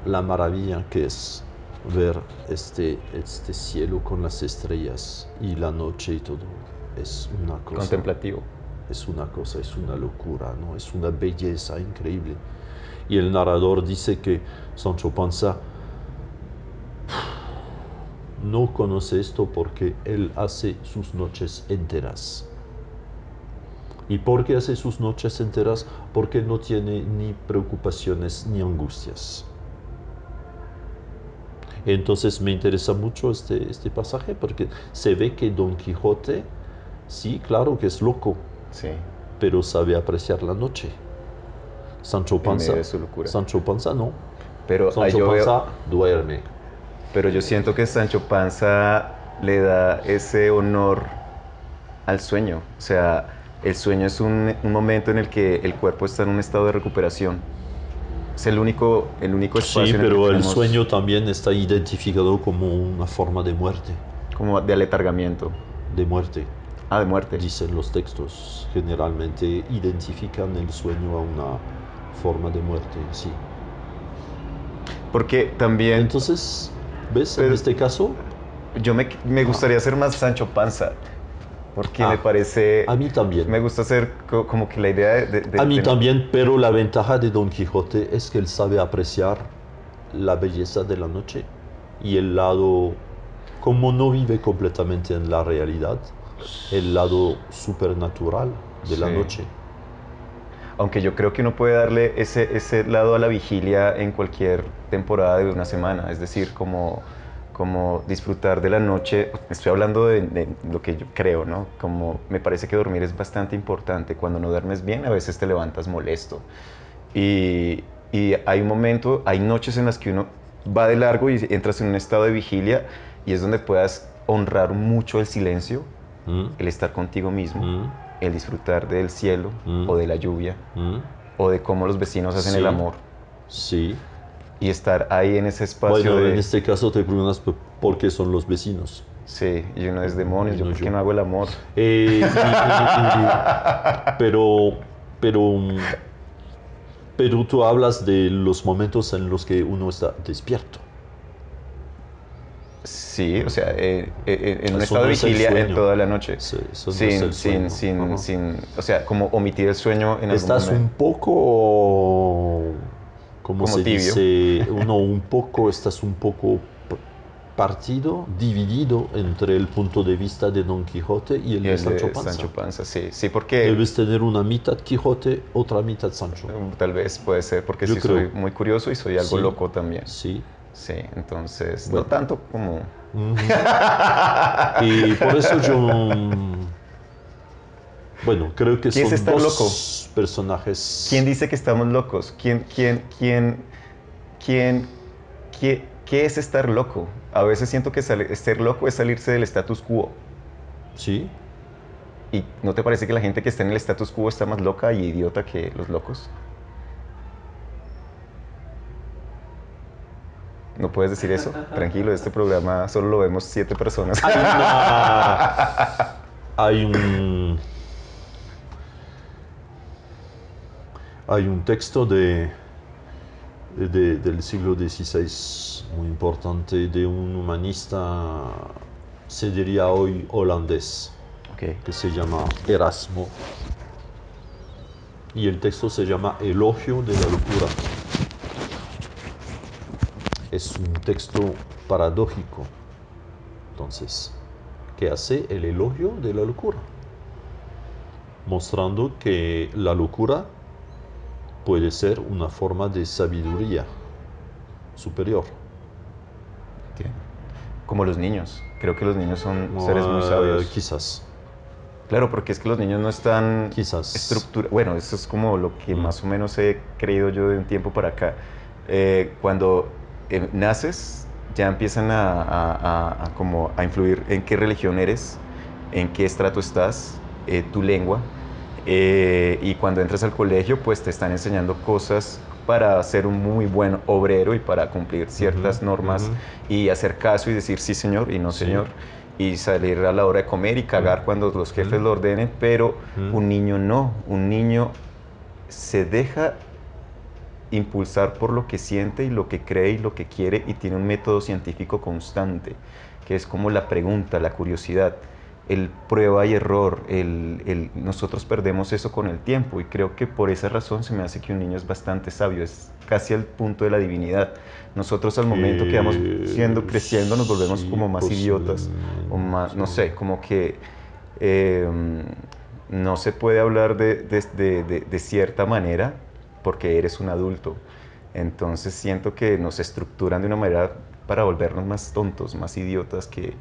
S2: la maravilla que es ver este cielo con las estrellas y la noche y todo. Es una cosa...
S1: Contemplativo.
S2: Es una cosa, es una locura, ¿no? Es una belleza increíble. Y el narrador dice que Sancho Panza no conoce esto porque él hace sus noches enteras. ¿Y por qué hace sus noches enteras? Porque no tiene ni preocupaciones ni angustias. Entonces me interesa mucho este pasaje porque se ve que Don Quijote, sí, claro que es loco,
S1: Sí.
S2: pero sabe apreciar la noche. Sancho
S1: En medio
S2: Panza,
S1: de su locura.
S2: Sancho Panza no.
S1: Pero ahí
S2: Sancho
S1: yo
S2: Panza
S1: veo,
S2: duerme.
S1: pero yo siento que Sancho Panza le da ese honor al sueño. O sea, el sueño es un momento en el que el cuerpo está en un estado de recuperación. Es el único espacio
S2: Sí,
S1: en el que
S2: pero el
S1: tenemos
S2: sueño también está identificado como una forma de muerte.
S1: como de aletargamiento.
S2: De muerte.
S1: Ah, de muerte.
S2: Dicen los textos, generalmente identifican el sueño a una forma de muerte, sí.
S1: Porque también
S2: Entonces, ¿ves? En
S1: Pues,
S2: este caso,
S1: yo me gustaría ser más Sancho Panza. Porque me
S2: Ah,
S1: parece...
S2: a mí también.
S1: Me gusta ser como que la idea
S2: a mí también, pero la ventaja de Don Quijote es que él sabe apreciar la belleza de la noche y el lado, como no vive completamente en la realidad, el lado supernatural de la
S1: Sí.
S2: noche.
S1: Aunque yo creo que uno puede darle ese lado a la vigilia en cualquier temporada de una semana. Es decir, como disfrutar de la noche. Estoy hablando de lo que yo creo, ¿no? Como me parece que dormir es bastante importante. Cuando no duermes bien, a veces te levantas molesto. Y hay un momento, hay noches en las que uno va de largo y entras en un estado de vigilia y es donde puedas honrar mucho el silencio,
S2: ¿Mm?
S1: el estar contigo mismo.
S2: ¿Mm?
S1: el disfrutar del cielo o de la lluvia o de cómo los vecinos hacen el amor
S2: Sí.
S1: y estar ahí en ese espacio
S2: Bueno,
S1: de...
S2: en este caso te preguntas por qué son los vecinos.
S1: Sí, y uno es demonios,
S2: Y
S1: yo
S2: no
S1: por qué
S2: yo.
S1: no hago el amor.
S2: Pero, pero, pero tú hablas de los momentos en los que uno está despierto.
S1: Sí, o sea, en un
S2: Eso
S1: estado
S2: no
S1: de
S2: es el
S1: vigilia en
S2: sueño.
S1: toda la noche.
S2: Sí, eso no es el sueño. Ajá.
S1: O sea, como omitir el sueño en algún
S2: Estás un
S1: momento.
S2: poco, ¿cómo
S1: Como
S2: se
S1: tibio.
S2: dice? Estás un poco partido, dividido entre el punto de vista de Don Quijote y el
S1: Y
S2: de
S1: el
S2: Sancho
S1: de
S2: Panza.
S1: Sancho Panza, sí. Sí, porque
S2: Debes tener una mitad Quijote, otra mitad Sancho.
S1: tal vez puede ser porque
S2: Yo
S1: sí
S2: creo.
S1: soy muy curioso y soy algo
S2: Sí,
S1: loco también.
S2: sí.
S1: Sí, entonces,
S2: Bueno.
S1: no tanto como...
S2: Ujú. Y por eso yo, bueno, creo que
S1: ¿Qué es
S2: son
S1: estar loco?
S2: dos personajes.
S1: ¿Quién dice que estamos locos? ¿Quién, qué es estar loco? A veces siento que ser loco es salirse del status quo.
S2: Sí,
S1: ¿Y no te parece que la gente que está en el status quo está más loca y idiota que los locos? ¿No puedes decir eso? Tranquilo, este programa solo lo vemos 7 personas.
S2: hay un, hay un texto del siglo XVI muy importante de un humanista, se diría hoy holandés,
S1: Ok.
S2: que se llama Erasmo. Y el texto se llama Elogio de la locura. Es un texto paradójico. Entonces, ¿qué hace el elogio de la locura? Mostrando que la locura puede ser una forma de sabiduría superior.
S1: Entiendo. Como los niños. Creo que los niños son seres muy sabios.
S2: Quizás.
S1: Claro, porque es que los niños no están
S2: Quizás.
S1: Bueno, eso es como lo que más o menos he creído yo de un tiempo para acá. Cuando naces, ya empiezan como a influir en qué religión eres, en qué estrato estás, tu lengua. Y cuando entras al colegio, pues te están enseñando cosas para ser un muy buen obrero y para cumplir ciertas normas y hacer caso y decir sí señor y no
S2: Sí.
S1: señor y salir a la hora de comer y cagar cuando los jefes lo ordenen, pero un niño no, un niño se deja impulsar por lo que siente y lo que cree y lo que quiere y tiene un método científico constante, que es como la pregunta, la curiosidad, el prueba y error, nosotros perdemos eso con el tiempo y creo que por esa razón se me hace que un niño es bastante sabio, es casi al punto de la divinidad. Nosotros al momento que vamos creciendo nos volvemos
S2: Sí,
S1: como más idiotas o más, no sé, como que no se puede hablar de cierta manera porque eres un adulto. Entonces siento que nos estructuran de una manera para volvernos más tontos, más idiotas que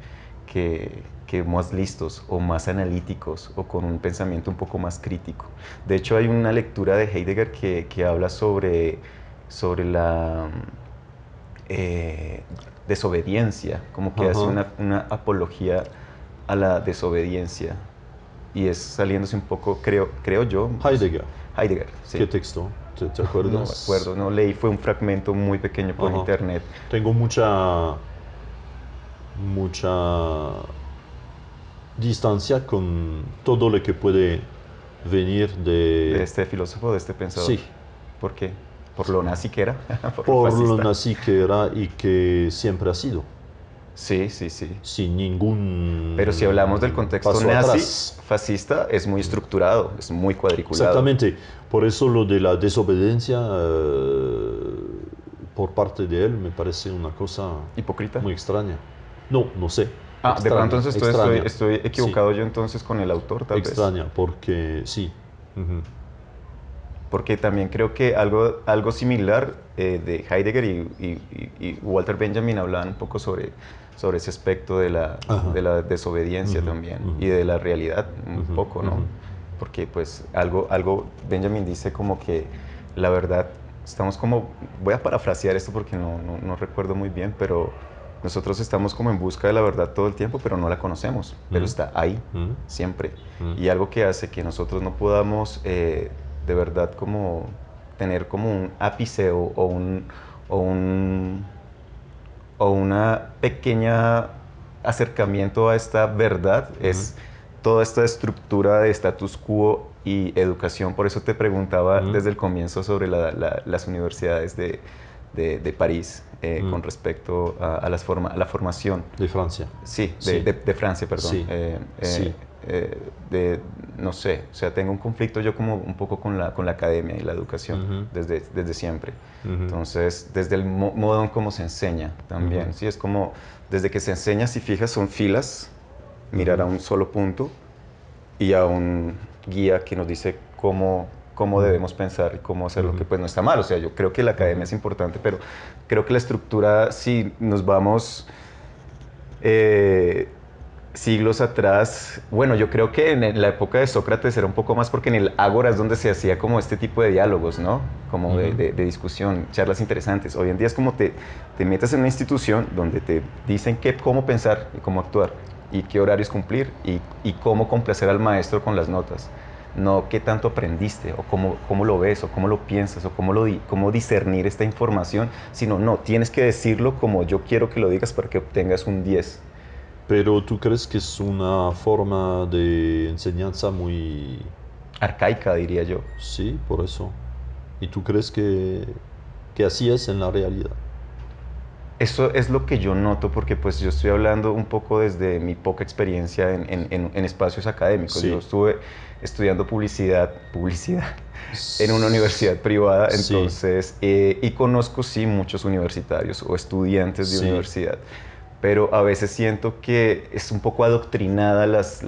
S1: más listos o más analíticos o con un pensamiento un poco más crítico. De hecho hay una lectura de Heidegger que habla sobre la desobediencia, como que hace una apología a la desobediencia y es saliéndose un poco, creo yo.
S2: Heidegger.
S1: Heidegger, sí.
S2: ¿Qué texto? ¿Te acuerdas?
S1: No me acuerdo, no leí, fue un fragmento muy pequeño por internet.
S2: Tengo mucha distancia con todo lo que puede venir
S1: De este filósofo, de este pensador.
S2: Sí.
S1: ¿Por qué? ¿Por lo nazi que era?
S2: Por lo
S1: fascista.
S2: nazi que era y que siempre ha sido.
S1: Sí, sí, sí.
S2: Sin ningún
S1: Pero si hablamos del contexto
S2: paso
S1: nazi,
S2: atrás.
S1: fascista, es muy estructurado, es muy cuadriculado.
S2: Exactamente. Por eso lo de la desobediencia por parte de él me parece una cosa
S1: ¿Hipócrita?
S2: muy extraña. No, no sé.
S1: Ah,
S2: Extraña,
S1: de pronto entonces
S2: extraña.
S1: estoy equivocado
S2: Sí.
S1: yo entonces con el autor, tal vez.
S2: Extraña, porque sí.
S1: Porque también creo que algo similar de Heidegger y Walter Benjamin hablaban un poco sobre ese aspecto de la desobediencia también y de la realidad un poco, ¿no? Porque pues algo Benjamin dice como que la verdad, estamos como, voy a parafrasear esto porque no recuerdo muy bien, pero Nosotros estamos como en busca de la verdad todo el tiempo, pero no la conocemos, pero está ahí, siempre. Y algo que hace que nosotros no podamos de verdad como tener como un ápice o un o una pequeña acercamiento a esta verdad es toda esta estructura de status quo y educación. Por eso te preguntaba desde el comienzo sobre las universidades de París con respecto a la formación.
S2: De Francia.
S1: Sí,
S2: Sí.
S1: de Francia, perdón.
S2: Sí. Sí.
S1: No sé, o sea, tengo un conflicto yo como un poco con la academia y la educación desde siempre. Entonces, desde el modo en cómo se enseña también, ¿sí? Es como, desde que se enseña, si fijas, son filas, mirar a un solo punto y a un guía que nos dice cómo debemos pensar y cómo hacer lo que pues no está mal. O sea, yo creo que la academia es importante, pero creo que la estructura, si nos vamos siglos atrás, bueno, yo creo que en la época de Sócrates era un poco más porque en el ágora es donde se hacía como este tipo de diálogos, ¿no? Como de discusión, charlas interesantes. Hoy en día es como te metes en una institución donde te dicen cómo pensar y cómo actuar y qué horarios cumplir y cómo complacer al maestro con las notas. No qué tanto aprendiste o cómo lo ves o cómo lo piensas o cómo discernir esta información, sino no, tienes que decirlo como yo quiero que lo digas para que obtengas un 10.
S2: Pero ¿tú crees que es una forma de enseñanza muy...
S1: arcaica, diría yo?
S2: Sí, por eso. ¿Y tú crees que así es en la realidad?
S1: Eso es lo que yo noto porque pues yo estoy hablando un poco desde mi poca experiencia en espacios académicos.
S2: Sí.
S1: Yo estuve estudiando publicidad en una universidad privada, entonces, y conozco sí muchos universitarios o estudiantes de universidad. Pero a veces siento que es un poco adoctrinada las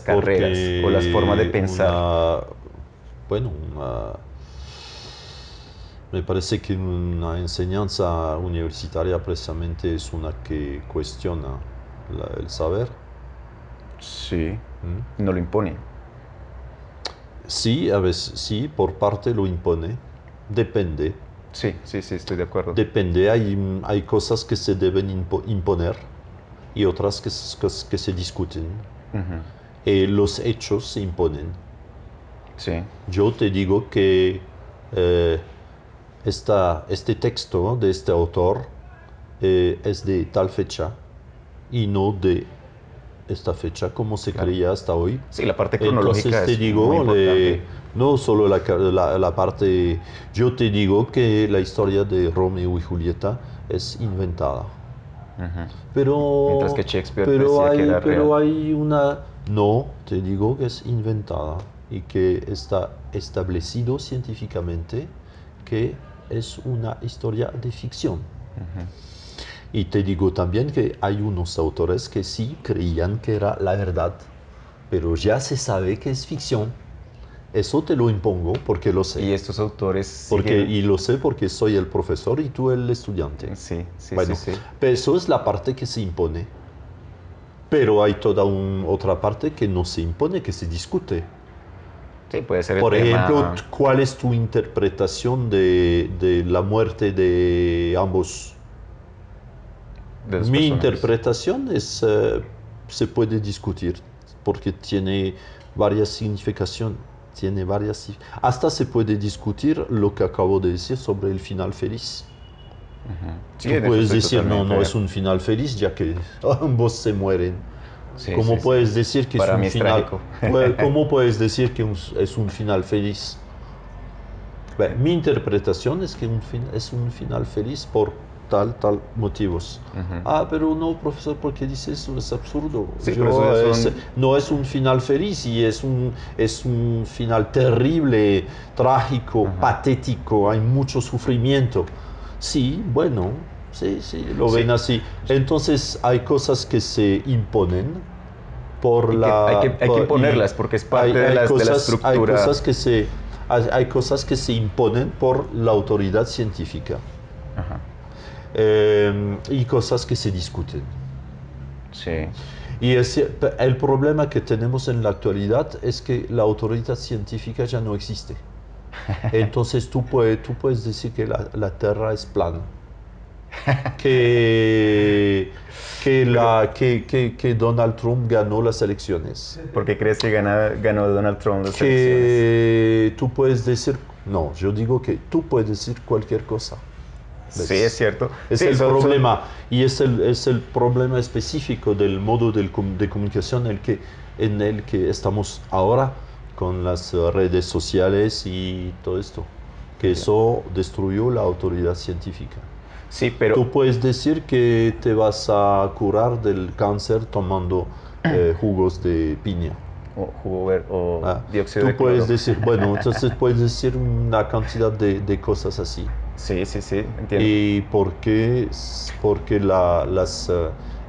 S1: carreras o las formas de pensar.
S2: Me parece que una enseñanza universitaria precisamente es una que cuestiona el saber.
S1: Sí, no lo impone.
S2: Sí, a veces sí, por parte lo impone, depende.
S1: Sí, estoy de acuerdo.
S2: Depende, hay cosas que se deben imponer y otras que se discuten. Los hechos se imponen.
S1: Sí.
S2: Yo te digo que este texto de este autor es de tal fecha y no de esta fecha como se creía hasta hoy.
S1: Sí, la parte cronológica
S2: Entonces te
S1: es
S2: digo,
S1: muy importante.
S2: no solo la parte, yo te digo que la historia de Romeo y Julieta es inventada. Pero,
S1: mientras que Shakespeare decía que era real.
S2: hay una, no, te digo que es inventada y que está establecido científicamente que es una historia de ficción. Y te digo también que hay unos autores que sí creían que era la verdad, pero ya se sabe que es ficción. Eso te lo impongo porque lo sé.
S1: Y estos autores...
S2: Y lo sé porque soy el profesor y tú el estudiante.
S1: Sí.
S2: Pero eso es la parte que se impone. Pero hay toda otra parte que no se impone, que se discute.
S1: Sí, puede ser
S2: Por ejemplo, ¿cuál es tu interpretación de la muerte de ambos? Mi interpretación es, se puede discutir porque tiene varias significaciones. Hasta se puede discutir lo que acabo de decir sobre el final feliz.
S1: Sí,
S2: tú puedes decir, no es un final feliz ya que ambos se mueren. ¿Cómo puedes decir que
S1: para
S2: es un
S1: mí
S2: final?
S1: Es
S2: ¿Cómo puedes decir que es un final feliz? Mi interpretación es que es un final feliz por tal motivos. Pero no, profesor, porque dice eso, es absurdo.
S1: Sí,
S2: no es un final feliz y es un final terrible, trágico, patético, hay mucho sufrimiento. Sí, bueno, sí, lo ven así. Entonces hay cosas que se imponen por
S1: hay que imponerlas porque es parte de la estructura.
S2: Hay cosas que se imponen por la autoridad científica. Y cosas que se discuten.
S1: Sí.
S2: Y el problema que tenemos en la actualidad es que la autoridad científica ya no existe. Entonces tú puedes decir que la Tierra es plana. que, que Donald Trump ganó las elecciones.
S1: ¿Por qué crees que ganó Donald Trump las elecciones?
S2: Que tú puedes decir, no, yo digo que tú puedes decir cualquier cosa. ¿Ves?
S1: Sí, es cierto.
S2: Es
S1: Sí,
S2: el problema, y es el problema específico del modo de comunicación en el que estamos ahora con las redes sociales y todo esto, que eso destruyó la autoridad científica.
S1: Sí, pero
S2: Tú puedes decir que te vas a curar del cáncer tomando jugos de piña.
S1: o jugo verde o
S2: Ah,
S1: dióxido
S2: tú
S1: de
S2: puedes
S1: cloro.
S2: decir, bueno, entonces puedes decir una cantidad de cosas así.
S1: Sí, sí, sí, entiendo.
S2: ¿Y por qué? Porque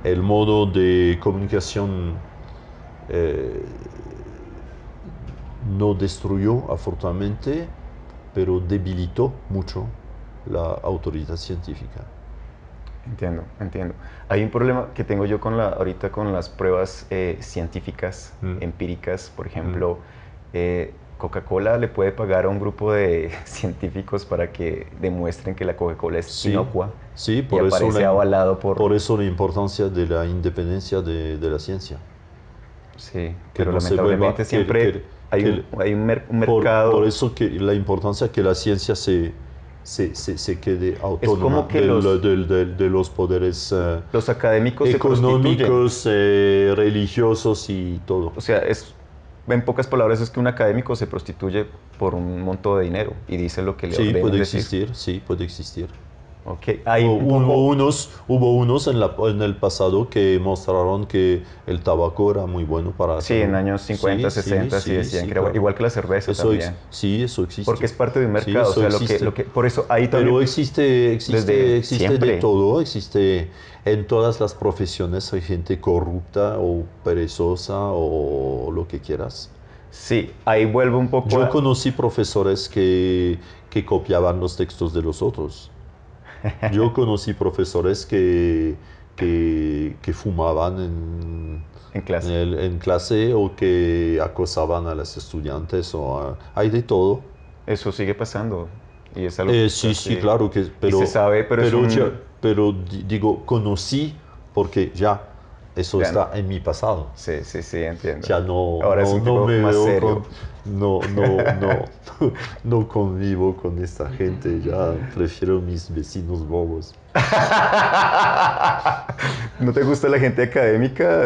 S2: el modo de comunicación eh, no destruyó, afortunadamente, pero debilitó mucho la autoridad científica.
S1: Entiendo, entiendo. Hay un problema que tengo yo ahorita con las pruebas científicas, empíricas. Por ejemplo, Coca-Cola le puede pagar a un grupo de científicos para que demuestren que la Coca-Cola es
S2: Sí,
S1: inocua
S2: sí,
S1: y
S2: por eso,
S1: aparece avalado por...
S2: eso la importancia de la independencia de la ciencia.
S1: Sí,
S2: Que
S1: pero
S2: no se vuelva,
S1: lamentablemente siempre hay
S2: que-
S1: un mercado...
S2: por eso que la importancia que la ciencia se quede autónoma
S1: como que
S2: de los poderes
S1: los académicos se prostituyen.
S2: económicos, religiosos y todo.
S1: O sea, en pocas palabras es que un académico se prostituye por un monto de dinero y dice lo que le
S2: Sí,
S1: ordenen
S2: puede
S1: decir.
S2: existir, sí, puede existir.
S1: Ok, hay un
S2: Hubo
S1: poco...
S2: hubo unos en el pasado que mostraron que el tabaco era muy bueno para la
S1: Sí,
S2: salud.
S1: en años 50, 60, sí decían que era
S2: claro.
S1: igual que la cerveza
S2: Eso
S1: también.
S2: sí, eso existe.
S1: Porque es parte de un
S2: Sí,
S1: mercado, o
S2: eso
S1: sea,
S2: existe.
S1: por eso ahí también...
S2: Pero existe de
S1: siempre.
S2: todo, existe en todas las profesiones, hay gente corrupta o perezosa o lo que quieras.
S1: Sí, ahí vuelvo un poco
S2: Yo
S1: a...
S2: conocí profesores que copiaban los textos de los otros. Yo conocí profesores que fumaban
S1: En clase.
S2: en clase o que acosaban a los estudiantes hay de todo.
S1: Eso sigue pasando y es algo
S2: Sí, sí,
S1: que-
S2: claro que,
S1: y se sabe, pero es un...
S2: digo, conocí porque ya eso
S1: Ya
S2: está en mi pasado.
S1: Sí, sí, sí, entiendo.
S2: Ya no,
S1: Ahora es un tipo
S2: me
S1: más
S2: veo
S1: serio.
S2: no convivo con esta gente, ya prefiero mis vecinos bobos.
S1: ¿No te gusta la gente académica?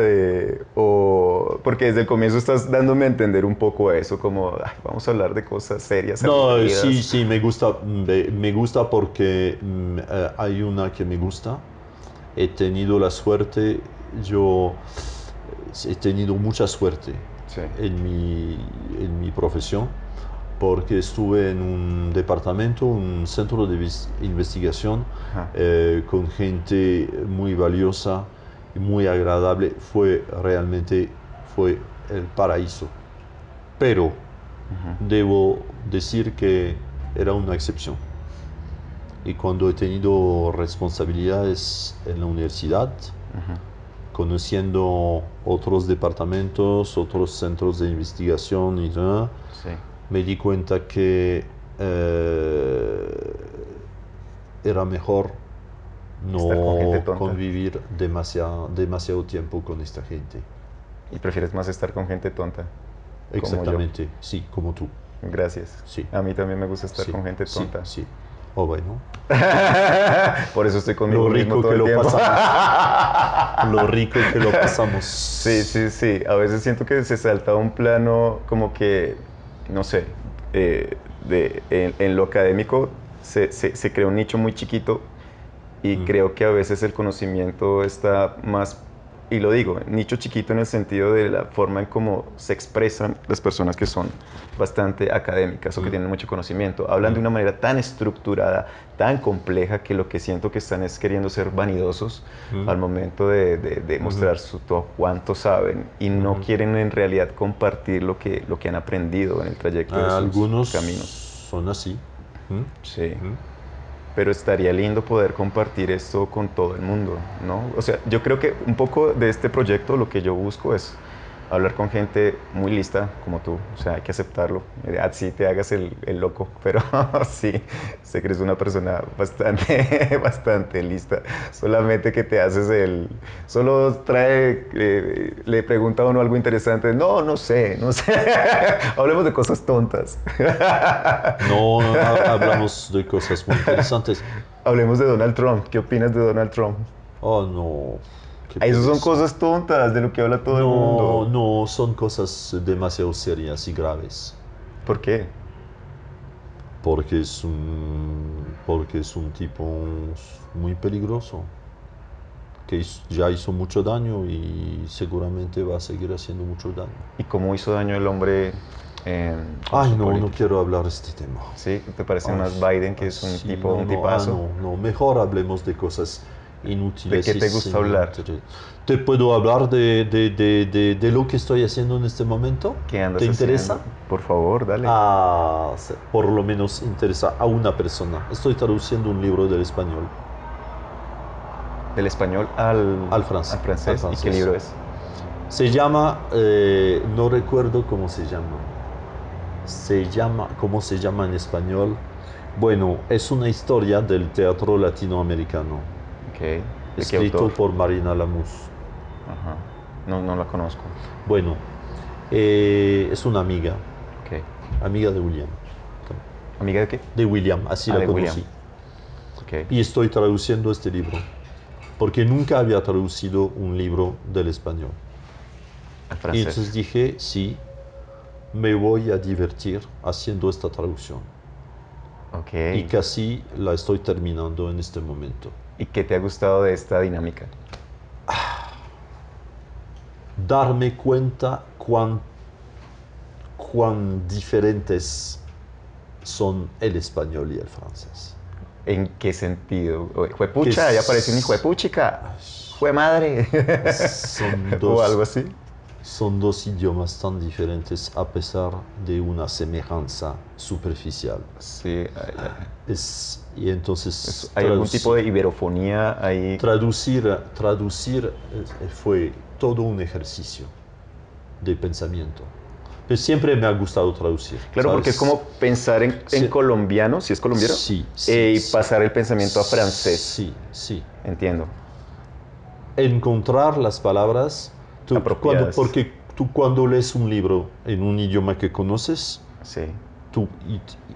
S1: Porque desde el comienzo estás dándome a entender un poco eso, como "Ay, vamos a hablar de cosas serias.
S2: No,
S1: aburridas".
S2: sí, me gusta porque hay una que me gusta. He tenido la suerte, he tenido mucha suerte
S1: Sí.
S2: en mi profesión, porque estuve en un departamento, un centro de investigación
S1: Ajá.
S2: con gente muy valiosa y muy agradable. Realmente fue el paraíso. Pero debo decir que era una excepción. Y cuando he tenido responsabilidades en la universidad, conociendo otros departamentos, otros centros de investigación y todo,
S1: Sí.
S2: me di cuenta que era mejor
S1: Estar con gente
S2: no
S1: tonta.
S2: convivir demasiado tiempo con esta gente.
S1: Y prefieres más estar con gente tonta. Como
S2: Exactamente, sí, como tú.
S1: yo. Gracias.
S2: Sí.
S1: A mí también me gusta estar
S2: Sí,
S1: con gente
S2: sí,
S1: tonta.
S2: sí. O bueno,
S1: Por eso estoy conmigo
S2: lo
S1: mismo
S2: rico
S1: todo
S2: que
S1: el
S2: lo
S1: tiempo.
S2: pasamos. Lo rico que lo pasamos.
S1: Sí, sí, sí. A veces siento que se salta un plano como que, no sé, en lo académico se crea un nicho muy chiquito y creo que a veces el conocimiento está más, y lo digo, nicho chiquito en el sentido de la forma en cómo se expresan las personas que son bastante académicas o que tienen mucho conocimiento. Hablan de una manera tan estructurada, tan compleja, que lo que siento que están es queriendo ser vanidosos al momento de mostrar todo cuánto saben y no quieren en realidad compartir lo que han aprendido en el trayecto de sus
S2: Algunos
S1: caminos.
S2: son así.
S1: Sí. Pero estaría lindo poder compartir esto con todo el mundo, ¿no? O sea, yo creo que un poco de este proyecto lo que yo busco es hablar con gente muy lista como tú, o sea, hay que aceptarlo. Así te hagas el loco, pero sí, sé que eres una persona bastante, bastante lista. Solamente que te haces solo trae, le pregunta a uno algo interesante. No, no sé, no sé. Hablemos de cosas tontas.
S2: No, hablamos de cosas muy interesantes.
S1: Hablemos de Donald Trump. ¿Qué opinas de Donald Trump?
S2: Oh, no, qué
S1: Esas son
S2: pereza.
S1: cosas tontas de lo que habla todo el
S2: No,
S1: mundo.
S2: no, son cosas demasiado serias y graves.
S1: ¿Por qué?
S2: Porque es un tipo muy peligroso, que ya hizo mucho daño y seguramente va a seguir haciendo mucho daño.
S1: ¿Y cómo hizo daño el hombre con
S2: Ay,
S1: su
S2: no, no
S1: política?
S2: quiero hablar de este tema.
S1: ¿Sí? ¿Te parece
S2: Ay,
S1: más Biden, que es un
S2: sí,
S1: tipo,
S2: no,
S1: un
S2: no,
S1: tipazo?
S2: no, mejor hablemos de cosas inútiles.
S1: ¿De qué
S2: y
S1: te gusta
S2: sin
S1: hablar?
S2: interés. ¿Te puedo hablar de lo que estoy haciendo en este momento?
S1: ¿Qué andas
S2: ¿Te
S1: haciendo?
S2: interesa?
S1: Por favor, dale.
S2: Por lo menos interesa a una persona. Estoy traduciendo un libro del español
S1: Del español
S2: al francés.
S1: al francés.
S2: Al
S1: ¿Y qué
S2: francés.
S1: libro es?
S2: Se llama, no recuerdo cómo se llama. ¿Cómo se llama en español? Bueno, es una historia del teatro latinoamericano,
S1: Ok. ¿De qué
S2: escrito
S1: autor?
S2: por Marina Lamus.
S1: Ajá. No, no la conozco.
S2: Bueno, es una amiga,
S1: Ok.
S2: amiga de William.
S1: ¿Amiga de qué?
S2: De William, así la
S1: de William.
S2: conocí.
S1: Ok.
S2: Y estoy traduciendo este libro, porque nunca había traducido un libro del español.
S1: Al
S2: Y
S1: francés.
S2: entonces dije, sí, me voy a divertir haciendo esta traducción.
S1: Ok.
S2: Y casi la estoy terminando en este momento.
S1: ¿Y qué te ha gustado de esta dinámica?
S2: Darme cuenta cuán diferentes son el español y el francés.
S1: ¿En qué sentido? ¿Juepucha?
S2: Que
S1: ¿Ya apareció un hijo de puchica? ¡Jue madre!
S2: Son
S1: ¿O algo así?
S2: Son dos idiomas tan diferentes a pesar de una semejanza superficial.
S1: Sí.
S2: Y entonces
S1: ¿Hay algún tipo de iberofonía ahí?
S2: traducir fue todo un ejercicio de pensamiento. Pero siempre me ha gustado traducir.
S1: Claro, porque es
S2: ¿sabes?
S1: como pensar en
S2: Sí.
S1: colombiano, si es colombiano,
S2: Sí,
S1: y
S2: sí.
S1: pasar el pensamiento a francés.
S2: Sí, sí.
S1: Entiendo.
S2: Encontrar las palabras,
S1: Apropiadas.
S2: porque tú cuando lees un libro en un idioma que conoces,
S1: Sí,
S2: tú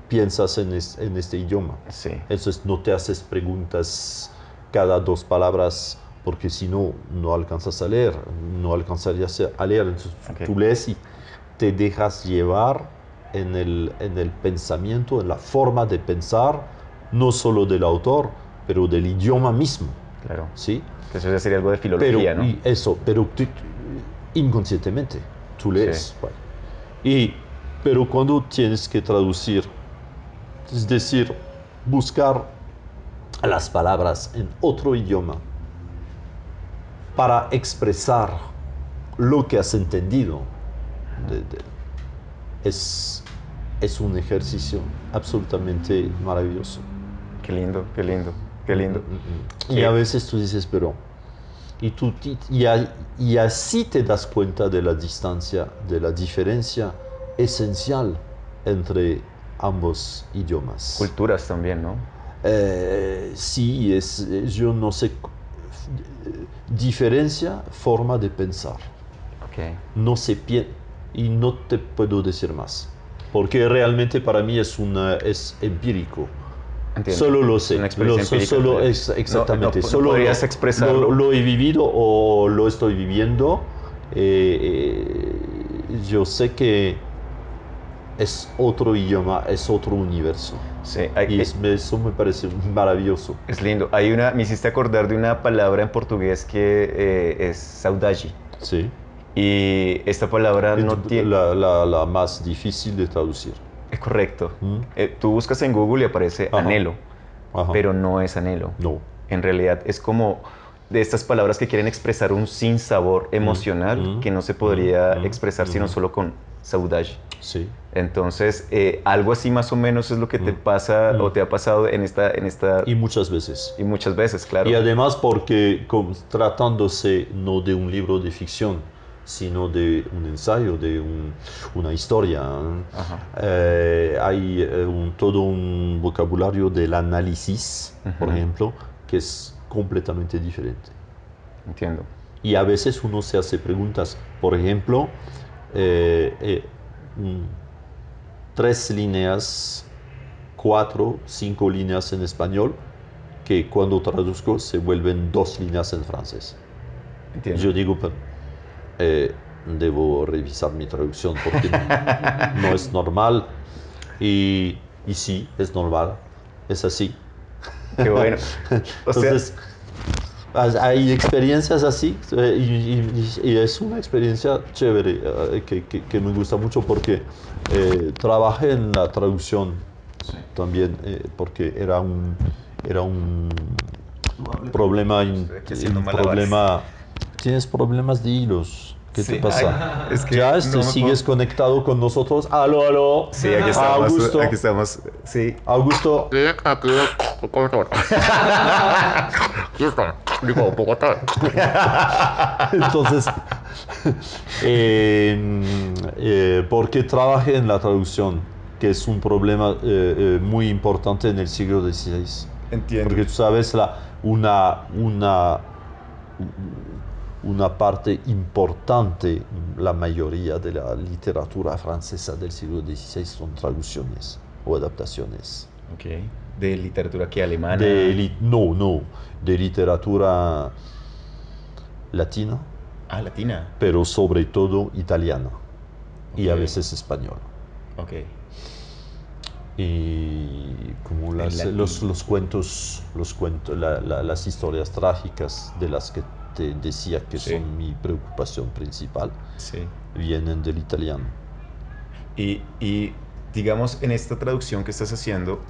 S2: piensas en este idioma.
S1: sí.
S2: Entonces no te haces preguntas cada dos palabras, porque si no, no alcanzas a leer, no alcanzarías a leer. Entonces
S1: Ok.
S2: tú lees y te dejas llevar en el pensamiento, en la forma de pensar, no solo del autor, pero del idioma mismo.
S1: Claro.
S2: ¿Sí?
S1: Que eso ya sería algo de filología, ¿no?
S2: Y eso, pero inconscientemente tú lees.
S1: Sí.
S2: Bueno. Pero cuando tienes que traducir, es decir, buscar las palabras en otro idioma para expresar lo que has entendido, es un ejercicio absolutamente maravilloso.
S1: Qué lindo, qué lindo, qué lindo.
S2: Y a veces tú dices, pero... Y así te das cuenta de la distancia, de la diferencia esencial entre ambos idiomas.
S1: Culturas también, ¿no?
S2: Sí, yo no sé, diferencia, forma de pensar.
S1: Ok.
S2: No se y no te puedo decir más, porque realmente para mí es empírico.
S1: Entiendo.
S2: Solo lo sé.
S1: Una experiencia empírica.
S2: Exactamente.
S1: No
S2: Solo
S1: podrías expresarlo.
S2: Lo he vivido o lo estoy viviendo. Yo sé que es otro idioma, es otro universo.
S1: Sí,
S2: Y eso me parece maravilloso.
S1: es lindo. Me hiciste acordar de una palabra en portugués que es saudade.
S2: Sí.
S1: Y esta palabra no tiene...
S2: La más difícil de traducir.
S1: Es correcto.
S2: ¿Mm?
S1: Tú buscas en Google y aparece
S2: Ajá.
S1: anhelo,
S2: Ajá.
S1: pero no es anhelo.
S2: No.
S1: En realidad es como de estas palabras que quieren expresar un sinsabor emocional que no se podría expresar sino solo con saudade.
S2: Sí.
S1: Entonces, algo así más o menos es lo que te pasa o te ha pasado en esta...
S2: Y muchas veces.
S1: Y muchas veces, claro.
S2: Y además porque tratándose no de un libro de ficción, sino de un ensayo, de una historia.
S1: Ajá.
S2: Hay todo un vocabulario del análisis, por ejemplo, que es completamente diferente.
S1: Entiendo.
S2: Y a veces uno se hace preguntas, por ejemplo, 3 líneas, 4, 5 líneas en español, que cuando traduzco se vuelven 2 líneas en francés.
S1: Entiendo.
S2: Yo digo, debo revisar mi traducción porque no es normal. Y sí, es normal, es así.
S1: Qué bueno. O sea,
S2: Entonces, hay experiencias así y es una experiencia chévere que me gusta mucho porque trabajé en la traducción también porque era un problema,
S1: estoy aquí haciendo malabares.
S2: problema. Tienes problemas de hilos. ¿Qué
S1: Sí,
S2: te pasa?
S1: ay, es que
S2: ¿Ya
S1: no me
S2: sigues
S1: puedo-
S2: conectado con nosotros? Aló, aló.
S1: Sí, aquí estamos.
S2: Augusto.
S1: Aquí estamos. Sí.
S2: Augusto.
S4: Aquí, Houston, digo, Bogotá.
S2: Entonces, porque trabajé en la traducción, que es un problema muy importante en el siglo XVI.
S1: Entiendo.
S2: Porque tú sabes, una parte importante, la mayoría de la literatura francesa del siglo XVI son traducciones o adaptaciones.
S1: Ok. De literatura aquí alemana.
S2: No, de literatura latina,
S1: Ah, latina.
S2: pero sobre todo italiana y a
S1: Ok.
S2: veces español.
S1: Ok.
S2: Y como
S1: En latín.
S2: los cuentos, las historias trágicas de las que te decía que
S1: Sí.
S2: son mi preocupación principal,
S1: Sí.
S2: vienen del italiano.
S1: Y digamos, en esta traducción que estás haciendo,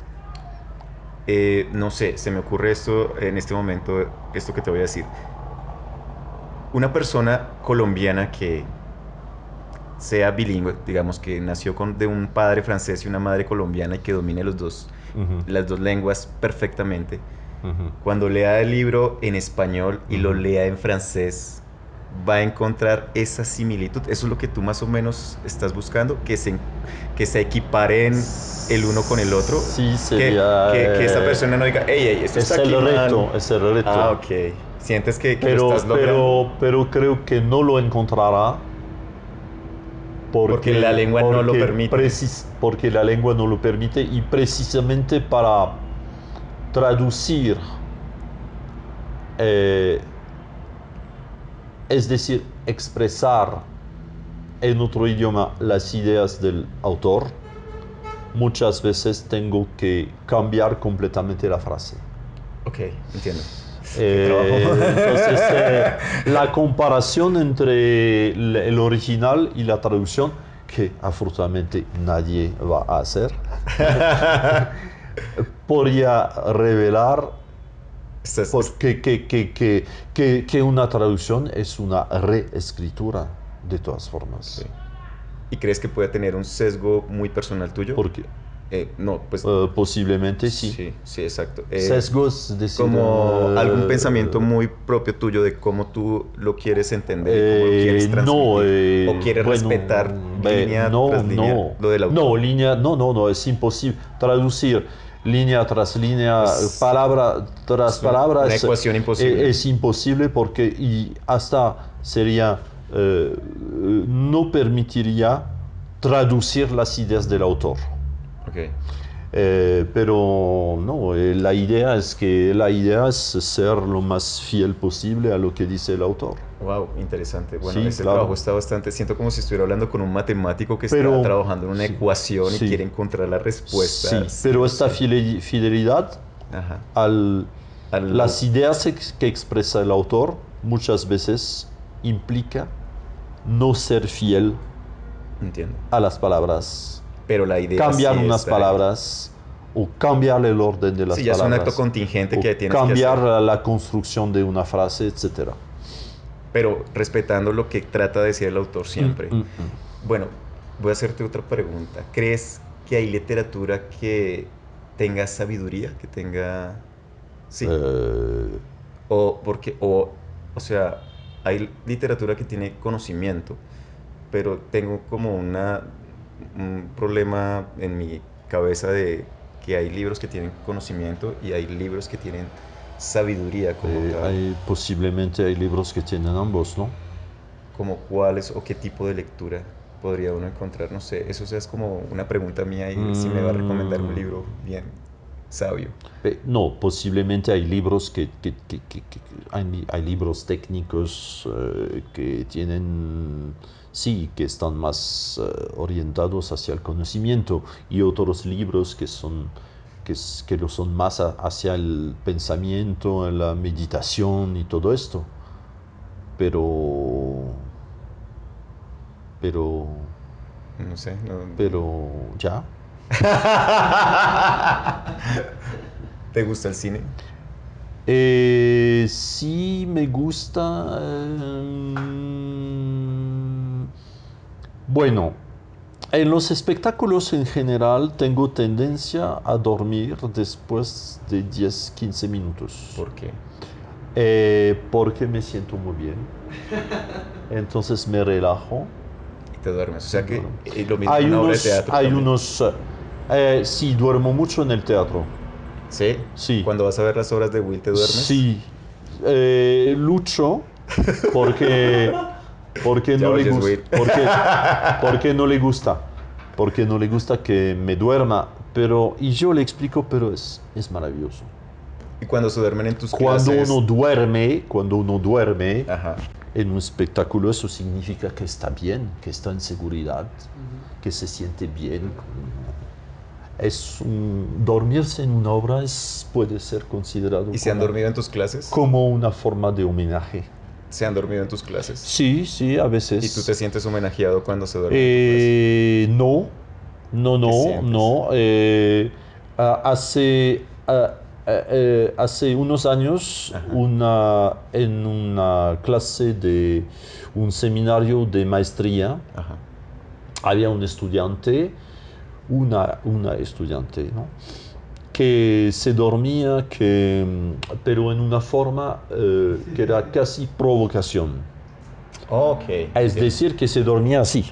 S1: no sé, se me ocurre esto en este momento, esto que te voy a decir. Una persona colombiana que sea bilingüe, digamos que nació de un padre francés y una madre colombiana y que domine las dos lenguas perfectamente, cuando lea el libro en español y lo lea en francés, va a encontrar esa similitud. Eso es lo que tú más o menos estás buscando, que se equiparen el uno con el otro.
S2: Sí, sería...
S1: Que esa persona no diga, hey, esto
S2: es
S1: está aquí
S2: el reto,
S1: mal.
S2: es el reto.
S1: Ah, ok. Sientes que lo estás logrando.
S2: pero creo que no lo encontrará
S1: Porque la lengua no lo permite.
S2: Porque la lengua no lo permite y precisamente para traducir, es decir, expresar en otro idioma las ideas del autor, muchas veces tengo que cambiar completamente la frase.
S1: Ok, entiendo.
S2: Entonces, la comparación entre el original y la traducción, que afortunadamente nadie va a hacer, podría revelar que una traducción es una reescritura de todas formas.
S1: Sí. ¿Y crees que puede tener un sesgo muy personal tuyo?
S2: Porque
S1: no, pues
S2: posiblemente sí.
S1: Sí, sí, exacto.
S2: Sesgos, es decir,
S1: como algún pensamiento muy propio tuyo de cómo tú lo quieres entender, cómo lo quieres transmitir, o quieres respetar línea tras línea, lo del autor.
S2: No, es imposible traducir línea tras línea, palabra tras palabra.
S1: Una ecuación imposible.
S2: Es imposible porque y hasta sería no permitiría traducir las ideas del autor.
S1: Okay.
S2: Pero no, la idea es ser lo más fiel posible a lo que dice el autor.
S1: Wow, interesante. Bueno,
S2: Sí,
S1: este
S2: claro.
S1: trabajo está bastante, siento como si estuviera hablando con un matemático que está trabajando en una ecuación y quiere encontrar la respuesta.
S2: Sí, pero esta fidelidad
S1: Ajá.
S2: las ideas que expresa el autor muchas veces implica no ser fiel
S1: Entiendo.
S2: a las palabras.
S1: Pero la idea
S2: Cambiar
S1: sí
S2: unas
S1: está ahí.
S2: palabras o cambiar el orden de las
S1: Sí, ya es
S2: palabras.
S1: un acto contingente
S2: o
S1: que tienes
S2: cambiar
S1: que hacer.
S2: la construcción de una frase, etc.
S1: Pero respetando lo que trata de decir el autor siempre. Bueno, voy a hacerte otra pregunta. ¿Crees que hay literatura que tenga sabiduría, que tenga... Sí. O sea, hay literatura que tiene conocimiento, pero tengo como un problema en mi cabeza de que hay libros que tienen conocimiento y hay libros que tienen sabiduría como tal.
S2: Posiblemente hay libros que tienen ambos, ¿no?
S1: Como cuáles o qué tipo de lectura podría uno encontrar, no sé, eso es como una pregunta mía y si me va a recomendar un libro bien sabio.
S2: No, posiblemente hay libros hay libros técnicos que tienen, sí, que están más orientados hacia el conocimiento y otros libros que lo son más hacia el pensamiento, la meditación y todo esto. Pero,
S1: No sé, no.
S2: pero, ya.
S1: ¿Te gusta el cine?
S2: Sí, me gusta. Bueno, en los espectáculos en general tengo tendencia a dormir después de 10-15 minutos.
S1: ¿Por qué?
S2: Porque me siento muy bien. Entonces me relajo.
S1: Y te duermes. O sea que
S2: Bueno.
S1: lo mismo
S2: Hay
S1: en una obra de
S2: unos,
S1: teatro.
S2: hay
S1: también.
S2: unos. Sí, duermo mucho en el teatro.
S1: ¿Sí?
S2: Sí.
S1: Cuando vas a ver las obras de Will, ¿te duermes?
S2: Sí. Lucho porque
S1: Ya
S2: no le
S1: oyes,
S2: gusta.
S1: Will.
S2: Porque no le gusta. Porque no le gusta que me duerma. Y yo le explico, pero es maravilloso.
S1: Y cuando se duermen en tus
S2: Cuando
S1: clases.
S2: uno duerme
S1: Ajá.
S2: en un espectáculo, eso significa que está bien, que está en seguridad, que se siente bien. Dormirse en una obra puede ser considerado
S1: ¿Y se han dormido en tus clases?
S2: como una forma de homenaje.
S1: ¿Se han dormido en tus clases?
S2: Sí, sí, a veces.
S1: ¿Y tú te sientes homenajeado cuando se duermen en
S2: No, no,
S1: ¿Qué
S2: no,
S1: sientes?
S2: no. Hace unos años,
S1: Ajá.
S2: en una clase de un seminario de maestría,
S1: tu clase? Ajá.
S2: había un estudiante, una estudiante, ¿no? Que se dormía, pero en una forma que era casi provocación.
S1: Ok.
S2: Es
S1: entiendo.
S2: decir, que se dormía así.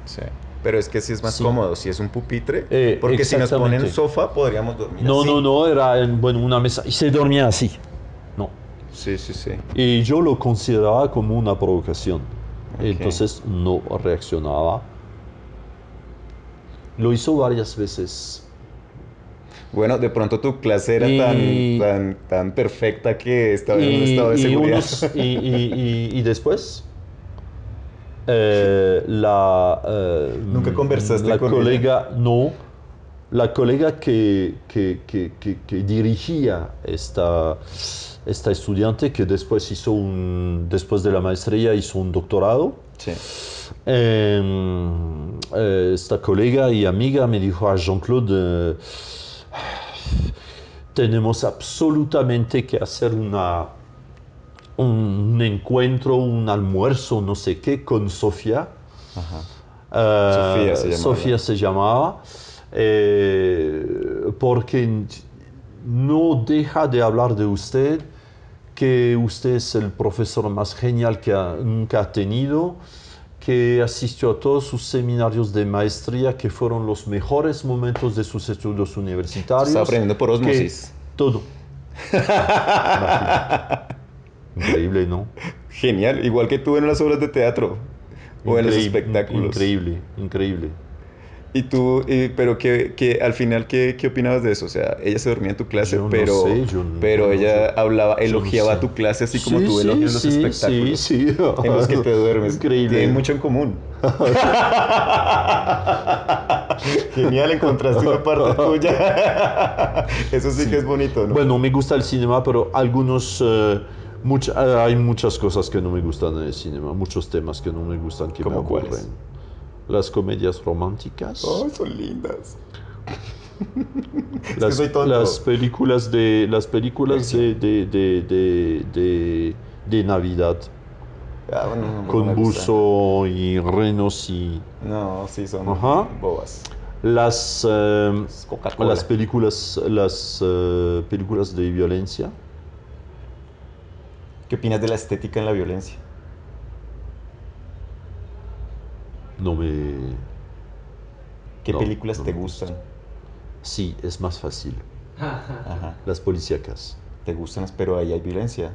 S1: Sí. Pero es que si es más
S2: Sí.
S1: cómodo, si es un pupitre. Porque si nos
S2: Exactamente.
S1: ponen un sofá, podríamos dormir
S2: No,
S1: así.
S2: no, era una mesa y se dormía así. No.
S1: Sí, sí, sí.
S2: Y yo lo consideraba como una provocación.
S1: Ok.
S2: Entonces no reaccionaba. Lo hizo varias veces.
S1: Bueno, de pronto tu clase era
S2: Y-
S1: tan perfecta que estaba en un estado de seguridad.
S2: Y después,
S1: Nunca conversaste
S2: la
S1: con
S2: colega, no, la colega que dirigía esta estudiante, que después después de la maestría hizo un doctorado,
S1: Sí.
S2: esta colega y amiga me dijo a Jean-Claude, tenemos absolutamente que hacer un encuentro, un almuerzo, no sé qué, con Sofía.
S1: Ajá. Sofía se llamaba.
S2: Sofía se llamaba, porque no deja de hablar de usted, que usted es el profesor más genial que nunca ha tenido, que asistió a todos sus seminarios de maestría, que fueron los mejores momentos de sus estudios universitarios.
S1: Estaba aprendiendo por osmosis.
S2: Todo. Increíble, ¿no?
S1: Genial, igual que tú en las obras de teatro o en los espectáculos.
S2: Increíble, increíble.
S1: Y tú, pero al final, ¿qué opinabas de eso? O sea, ella se dormía en tu clase,
S2: Yo no
S1: pero,
S2: sé,
S1: pero ella hablaba,
S2: yo no
S1: elogiaba
S2: sé.
S1: tu clase así como
S2: Sí,
S1: tú elogias los
S2: sí,
S1: espectáculos
S2: sí, sí.
S1: en los que te duermes.
S2: Increíble.
S1: Tienen mucho en común. Genial, encontraste una parte tuya. Eso sí que es bonito, ¿no?
S2: Bueno, me gusta el cinema, pero hay muchas cosas que no me gustan en el cinema, muchos temas que no me gustan, que me
S1: ¿Cómo
S2: aburren.
S1: cuáles?
S2: Las comedias románticas,
S1: Oh, son lindas.
S2: las,
S1: soy tonto.
S2: las películas de
S1: Acción.
S2: de Navidad,
S1: Bueno, no
S2: con
S1: me gusta.
S2: buzo y renos y
S1: No, sí, son
S2: Ajá.
S1: bobas.
S2: las
S1: Coca-Cola.
S2: las películas de violencia.
S1: ¿Qué opinas de la estética en la violencia?
S2: no me...
S1: ¿Qué
S2: No,
S1: películas
S2: no
S1: te
S2: me gusta.
S1: gustan?
S2: Sí, es más fácil.
S1: Ajá.
S2: Las policíacas.
S1: ¿Te gustan, pero ahí hay violencia?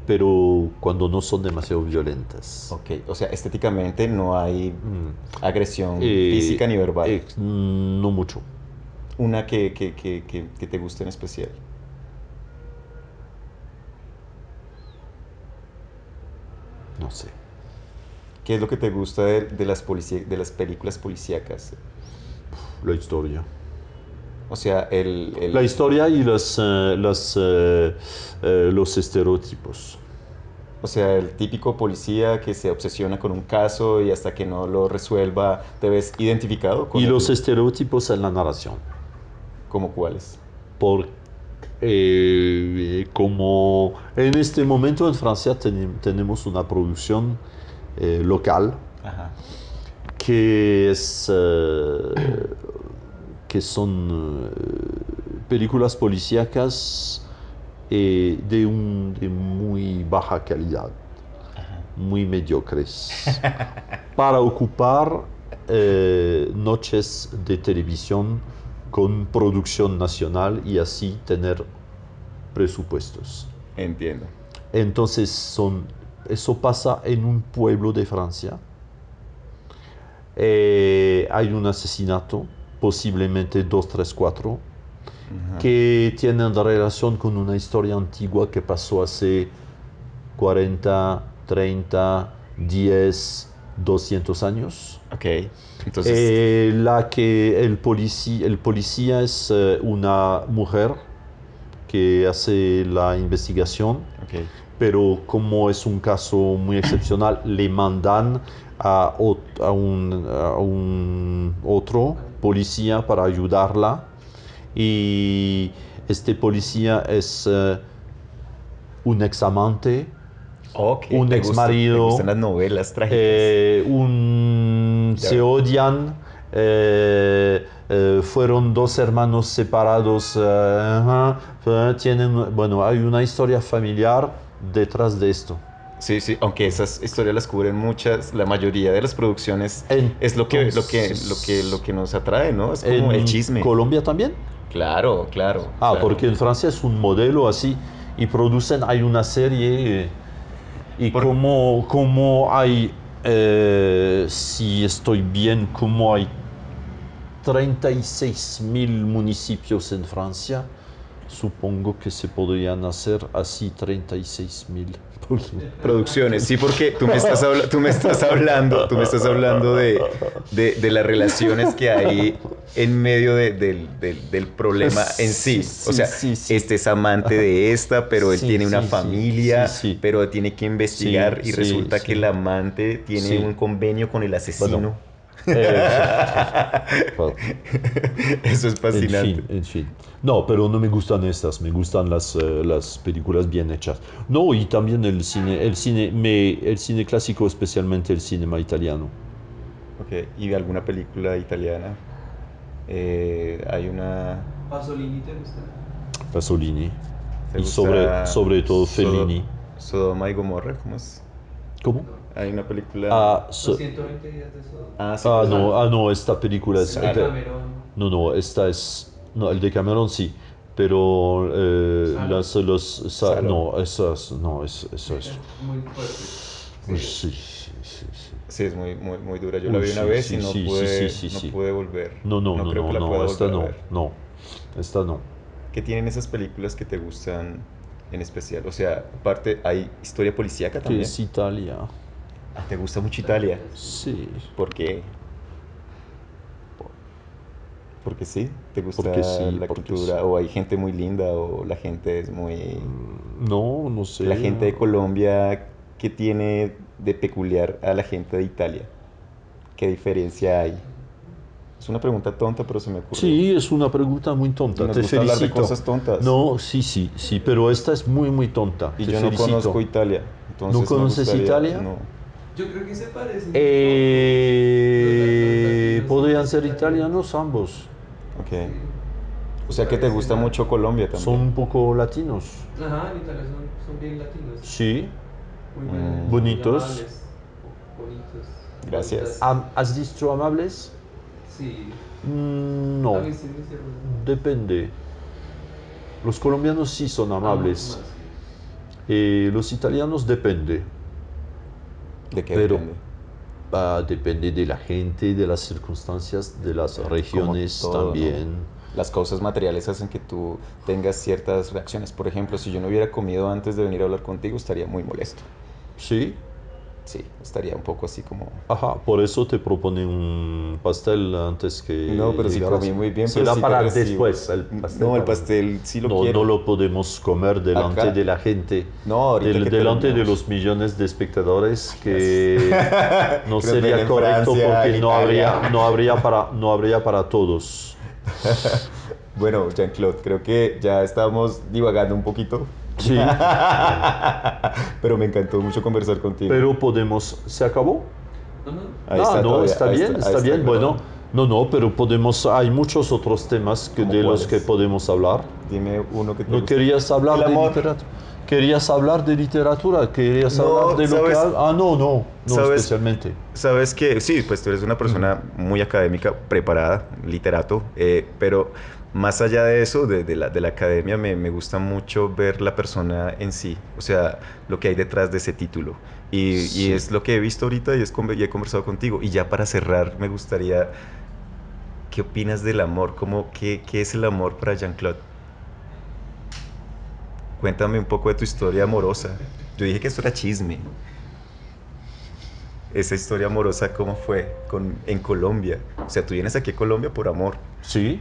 S2: Pero cuando no son demasiado violentas.
S1: Ok, o sea, estéticamente no hay
S2: Mm.
S1: agresión
S2: Eh,
S1: física ni verbal.
S2: no mucho.
S1: Una que te guste en especial.
S2: No sé.
S1: ¿Qué es lo que te gusta de las películas policíacas?
S2: La historia.
S1: O sea,
S2: La historia y los estereotipos.
S1: o sea, el típico policía que se obsesiona con un caso y hasta que no lo resuelva, ¿te ves identificado con
S2: Y
S1: él?
S2: los estereotipos en la narración.
S1: ¿Cómo cuáles?
S2: Por, como en este momento en Francia tenemos una producción local
S1: Ajá.
S2: que es que son películas policíacas de muy baja calidad, muy mediocres, para ocupar noches de televisión con producción nacional y así tener presupuestos.
S1: Entiendo.
S2: Entonces eso pasa en un pueblo de Francia. Hay un asesinato, posiblemente 2, 3, 4,
S1: Ajá.
S2: que tienen relación con una historia antigua que pasó hace 40, 30, 10, 200 años.
S1: Ok. Entonces,
S2: La que el policía es una mujer que hace la investigación,
S1: ok.
S2: pero como es un caso muy excepcional, le mandan a un otro policía para ayudarla. Y este policía es un examante,
S1: Ok.
S2: un
S1: Te
S2: ex
S1: gustan
S2: marido,
S1: las novelas trágicas.
S2: se
S1: Ya.
S2: odian, fueron dos hermanos separados, bueno, hay una historia familiar detrás de esto.
S1: Sí, sí, aunque esas historias las cubren muchas, la mayoría de las producciones es lo que nos atrae, ¿no? Es como el
S2: ¿En
S1: chisme.
S2: Colombia también?
S1: Claro, claro,
S2: Ah,
S1: claro.
S2: porque en Francia es un modelo así y producen, hay una serie y
S1: Por-
S2: como hay, si estoy bien, como hay 36.000 municipios en Francia, supongo que se podrían hacer así 36.000.
S1: Producciones, sí, porque tú me estás hablando de las relaciones que hay en medio del problema en sí. O sea,
S2: Sí, sí.
S1: este es amante de esta, pero él
S2: Sí,
S1: tiene una
S2: sí, sí,
S1: familia,
S2: sí, sí.
S1: pero tiene que investigar
S2: Sí,
S1: y
S2: sí,
S1: resulta que
S2: sí.
S1: el amante tiene
S2: Sí.
S1: un convenio con el asesino.
S2: Bueno, bueno,
S1: Eso es
S2: en
S1: fascinante.
S2: fin, en fin. No, pero no me gustan estas, me gustan las películas bien hechas. No, y también el cine clásico, especialmente el cinema italiano.
S1: Ok, ¿y de alguna película italiana? Hay una...
S3: ¿Pasolini te gusta?
S2: Pasolini.
S1: ¿Te
S2: Y sobre
S1: gusta
S2: todo Fellini.
S1: Sodoma y Gomorra? ¿Cómo es?
S2: ¿Cómo?
S3: No.
S1: Hay una película...
S2: Ah,
S3: Los 120 días de Sodoma.
S1: Ah, sí, pero...
S2: no, esta película es...
S3: El de
S1: Salo.
S3: Cameron.
S2: No, esta es... No, el de Cameron sí, pero
S3: ¿Salo?
S1: Salo.
S2: no, esas, no, eso es...
S3: Muy fuerte.
S2: Uy,
S3: Sí.
S2: sí.
S1: Sí, es muy dura. Yo la
S2: Uy,
S1: vi una
S2: sí,
S1: vez y
S2: sí,
S1: no
S2: sí,
S1: pude,
S2: sí,
S1: no
S2: sí.
S1: pude volver.
S2: No,
S1: No creo que la pueda
S2: esta
S1: volver a
S2: no,
S1: ver.
S2: no, esta no.
S1: ¿Qué tienen esas películas que te gustan en especial? O sea, aparte, ¿hay historia policíaca
S2: Que
S1: también?
S2: es Italia.
S1: Ah, ¿te gusta mucho Italia?
S2: Sí,
S1: ¿Por qué? Porque sí, ¿te
S2: porque
S1: gusta
S2: sí,
S1: la
S2: porque sí.
S1: cultura? ¿O hay gente muy linda? ¿O la gente es muy...
S2: No, no
S1: La
S2: sé.
S1: gente de Colombia, ¿qué tiene de peculiar a la gente de Italia? ¿Qué diferencia hay? Es una pregunta tonta, pero se me ocurrió.
S2: Sí, es una pregunta muy
S1: Y
S2: tonta,
S1: nos
S2: te
S1: gusta hablar de
S2: felicito.
S1: cosas tontas.
S2: No, sí, pero esta es muy tonta,
S1: Y
S2: te
S1: yo no
S2: felicito.
S1: conozco Italia,
S2: ¿No
S1: entonces me
S2: conoces
S1: gustaría...
S2: Italia?
S1: No.
S3: Yo creo que se parecen un poco. Los latinos y
S2: Podrían
S3: los
S2: ser
S3: italianos.
S2: italianos ambos.
S1: Ok.
S3: Sí.
S1: O sea que te gusta
S3: Parecen
S1: mucho Colombia
S2: Son
S1: también.
S2: un poco latinos.
S3: Ajá, en Italia son bien latinos.
S2: Sí,
S3: Muy buenos.
S1: Mm.
S2: Bonitos.
S3: Muy amables, bonitos.
S1: Gracias.
S2: ¿Has dicho amables?
S3: Sí,
S2: No,
S3: a mí sí me hicieron
S2: depende. Los colombianos sí son amables.
S3: más.
S2: Los italianos depende,
S1: ¿De qué
S2: pero
S1: depende?
S2: depende de la gente, de las circunstancias, de las regiones
S1: Como todo, ¿no?
S2: también.
S1: Las causas materiales hacen que tú tengas ciertas reacciones. Por ejemplo, si yo no hubiera comido antes de venir a hablar contigo, estaría muy molesto.
S2: Sí,
S1: Sí, estaría un poco así como...
S2: ajá, por eso te propone un pastel antes que
S1: No, pero sí
S2: llegaras.
S1: comí muy bien, pero
S2: Será
S1: sí te
S2: para
S1: recibo.
S2: después el pastel.
S1: No, el
S2: para-
S1: pastel sí lo
S2: No,
S1: quiero.
S2: no lo podemos comer delante
S1: Acá.
S2: de la gente.
S1: No, ahorita que
S2: Delante de
S1: terminemos.
S2: los millones de espectadores que no
S1: Que nos ven
S2: sería
S1: en
S2: correcto
S1: Francia,
S2: porque
S1: en
S2: no
S1: Italia.
S2: no habría para todos.
S1: Bueno, Jean-Claude, creo que ya estamos divagando un poquito.
S2: Sí,
S1: Pero me encantó mucho conversar contigo.
S2: pero podemos. ¿Se acabó?
S3: No, no.
S1: Ahí está
S2: No,
S1: todavía,
S2: está
S1: ahí
S2: bien,
S1: ahí
S2: está bien. Bueno,
S1: grabando.
S2: no, pero podemos. Hay muchos otros temas
S1: ¿Cómo
S2: de los
S1: cuáles?
S2: que podemos hablar.
S1: Dime uno que te
S2: ¿No
S1: guste.
S2: querías hablar
S1: El
S2: de
S1: amor.
S2: literatura? ¿Querías hablar de literatura? ¿Querías
S1: No,
S2: hablar de lo que...
S1: ¿sabes?
S2: no
S1: ¿Sabes?
S2: especialmente.
S1: Sabes que sí, pues tú eres una persona muy académica, preparada, literato, pero más allá de eso, de la academia, me gusta mucho ver la persona en sí, o sea, lo que hay detrás de ese título. Y
S2: Sí.
S1: es lo que he visto ahorita y he conversado contigo. Y ya para cerrar, me gustaría, ¿qué opinas del amor? ¿Qué es el amor para Jean-Claude? Cuéntame un poco de tu historia amorosa. Yo dije que esto era chisme. Esa historia amorosa, ¿cómo fue en Colombia? O sea, tú vienes aquí a Colombia por amor.
S2: Sí,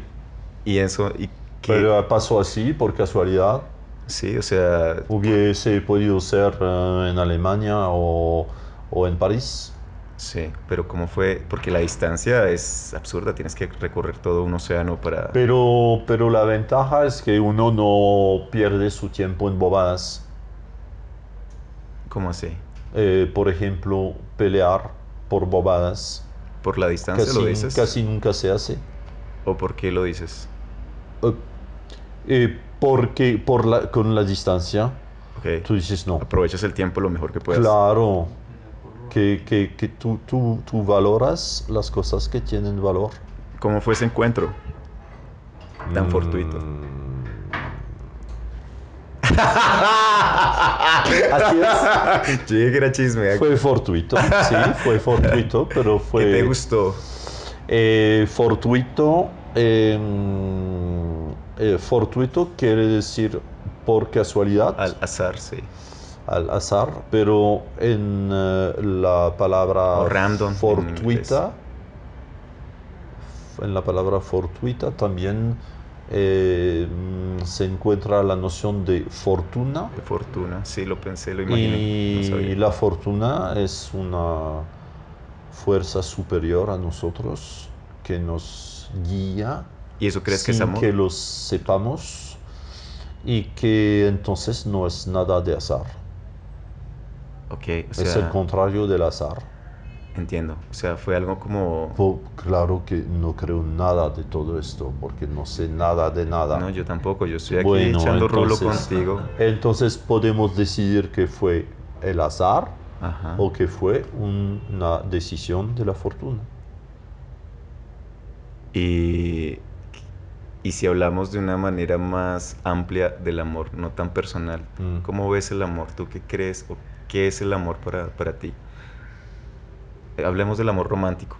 S1: Y eso, y que,
S2: pero pasó así por casualidad.
S1: sí, o sea,
S2: Hubiese podido ser en Alemania o en París.
S1: sí, pero ¿cómo fue? Porque la distancia es absurda, tienes que recorrer todo un océano para...
S2: Pero la ventaja es que uno no pierde su tiempo en bobadas.
S1: ¿Cómo así?
S2: Por ejemplo, pelear por bobadas.
S1: ¿Por la distancia lo dices?
S2: Casi nunca se hace.
S1: ¿O por qué lo dices?
S2: Porque con la distancia,
S1: Ok.
S2: tú dices no.
S1: Aprovechas el tiempo lo mejor que puedas.
S2: Claro, que tú valoras las cosas que tienen valor.
S1: ¿Cómo fue ese encuentro? Tan fortuito.
S2: Así es.
S1: Yo dije que era chisme.
S2: Fue fortuito, sí, fue fortuito, pero fue...
S1: ¿Qué te gustó?
S2: Fortuito, fortuito quiere decir por casualidad,
S1: Al azar, sí.
S2: al azar, pero en la palabra
S1: O random en
S2: fortuita, en la palabra fortuita también se encuentra la noción de fortuna.
S1: De fortuna, sí, lo pensé, lo imaginé. No
S2: Y
S1: sabía.
S2: la fortuna es una fuerza superior a nosotros que nos guía
S1: ¿Y eso crees que es
S2: sin
S1: amor?
S2: que lo sepamos y que entonces no es nada de azar.
S1: Ok, o
S2: Es el
S1: sea,
S2: contrario del azar.
S1: entiendo. O sea, fue algo como...
S2: Claro que no creo nada de todo esto porque no sé nada de nada.
S1: No, yo tampoco, yo estoy aquí
S2: Bueno,
S1: echando rulo
S2: entonces-
S1: contigo.
S2: Entonces podemos decidir que fue el azar
S1: Ajá.
S2: o que fue una decisión de la fortuna.
S1: Y, y si hablamos de una manera más amplia del amor, no tan personal,
S2: Mm.
S1: ¿cómo ves el amor? ¿Tú qué crees o qué es el amor para ti? Hablemos del amor romántico.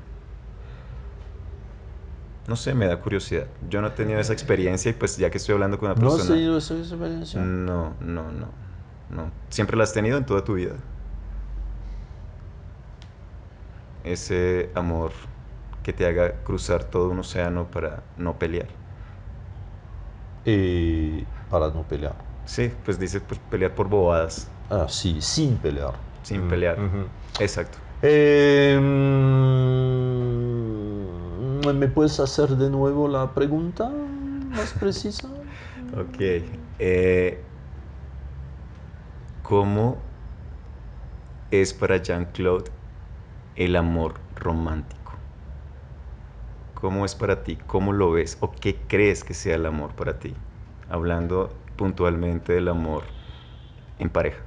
S1: No sé, me da curiosidad. Yo no he tenido esa experiencia y pues ya que estoy hablando con una
S2: ¿No has
S1: persona...
S2: tenido esa experiencia?
S1: No. ¿Siempre la has tenido en toda tu vida? Ese amor que te haga cruzar todo un océano para no pelear.
S2: Para no pelear.
S1: Sí, pues dice pues, pelear por bobadas,
S2: Sí, sin pelear.
S1: sin pelear.
S2: Ujú.
S1: Exacto.
S2: ¿Me puedes hacer de nuevo la pregunta más precisa?
S1: Ok. ¿Cómo es para Jean-Claude el amor romántico? ¿Cómo es para ti? ¿Cómo lo ves? ¿O qué crees que sea el amor para ti? Hablando puntualmente del amor en pareja.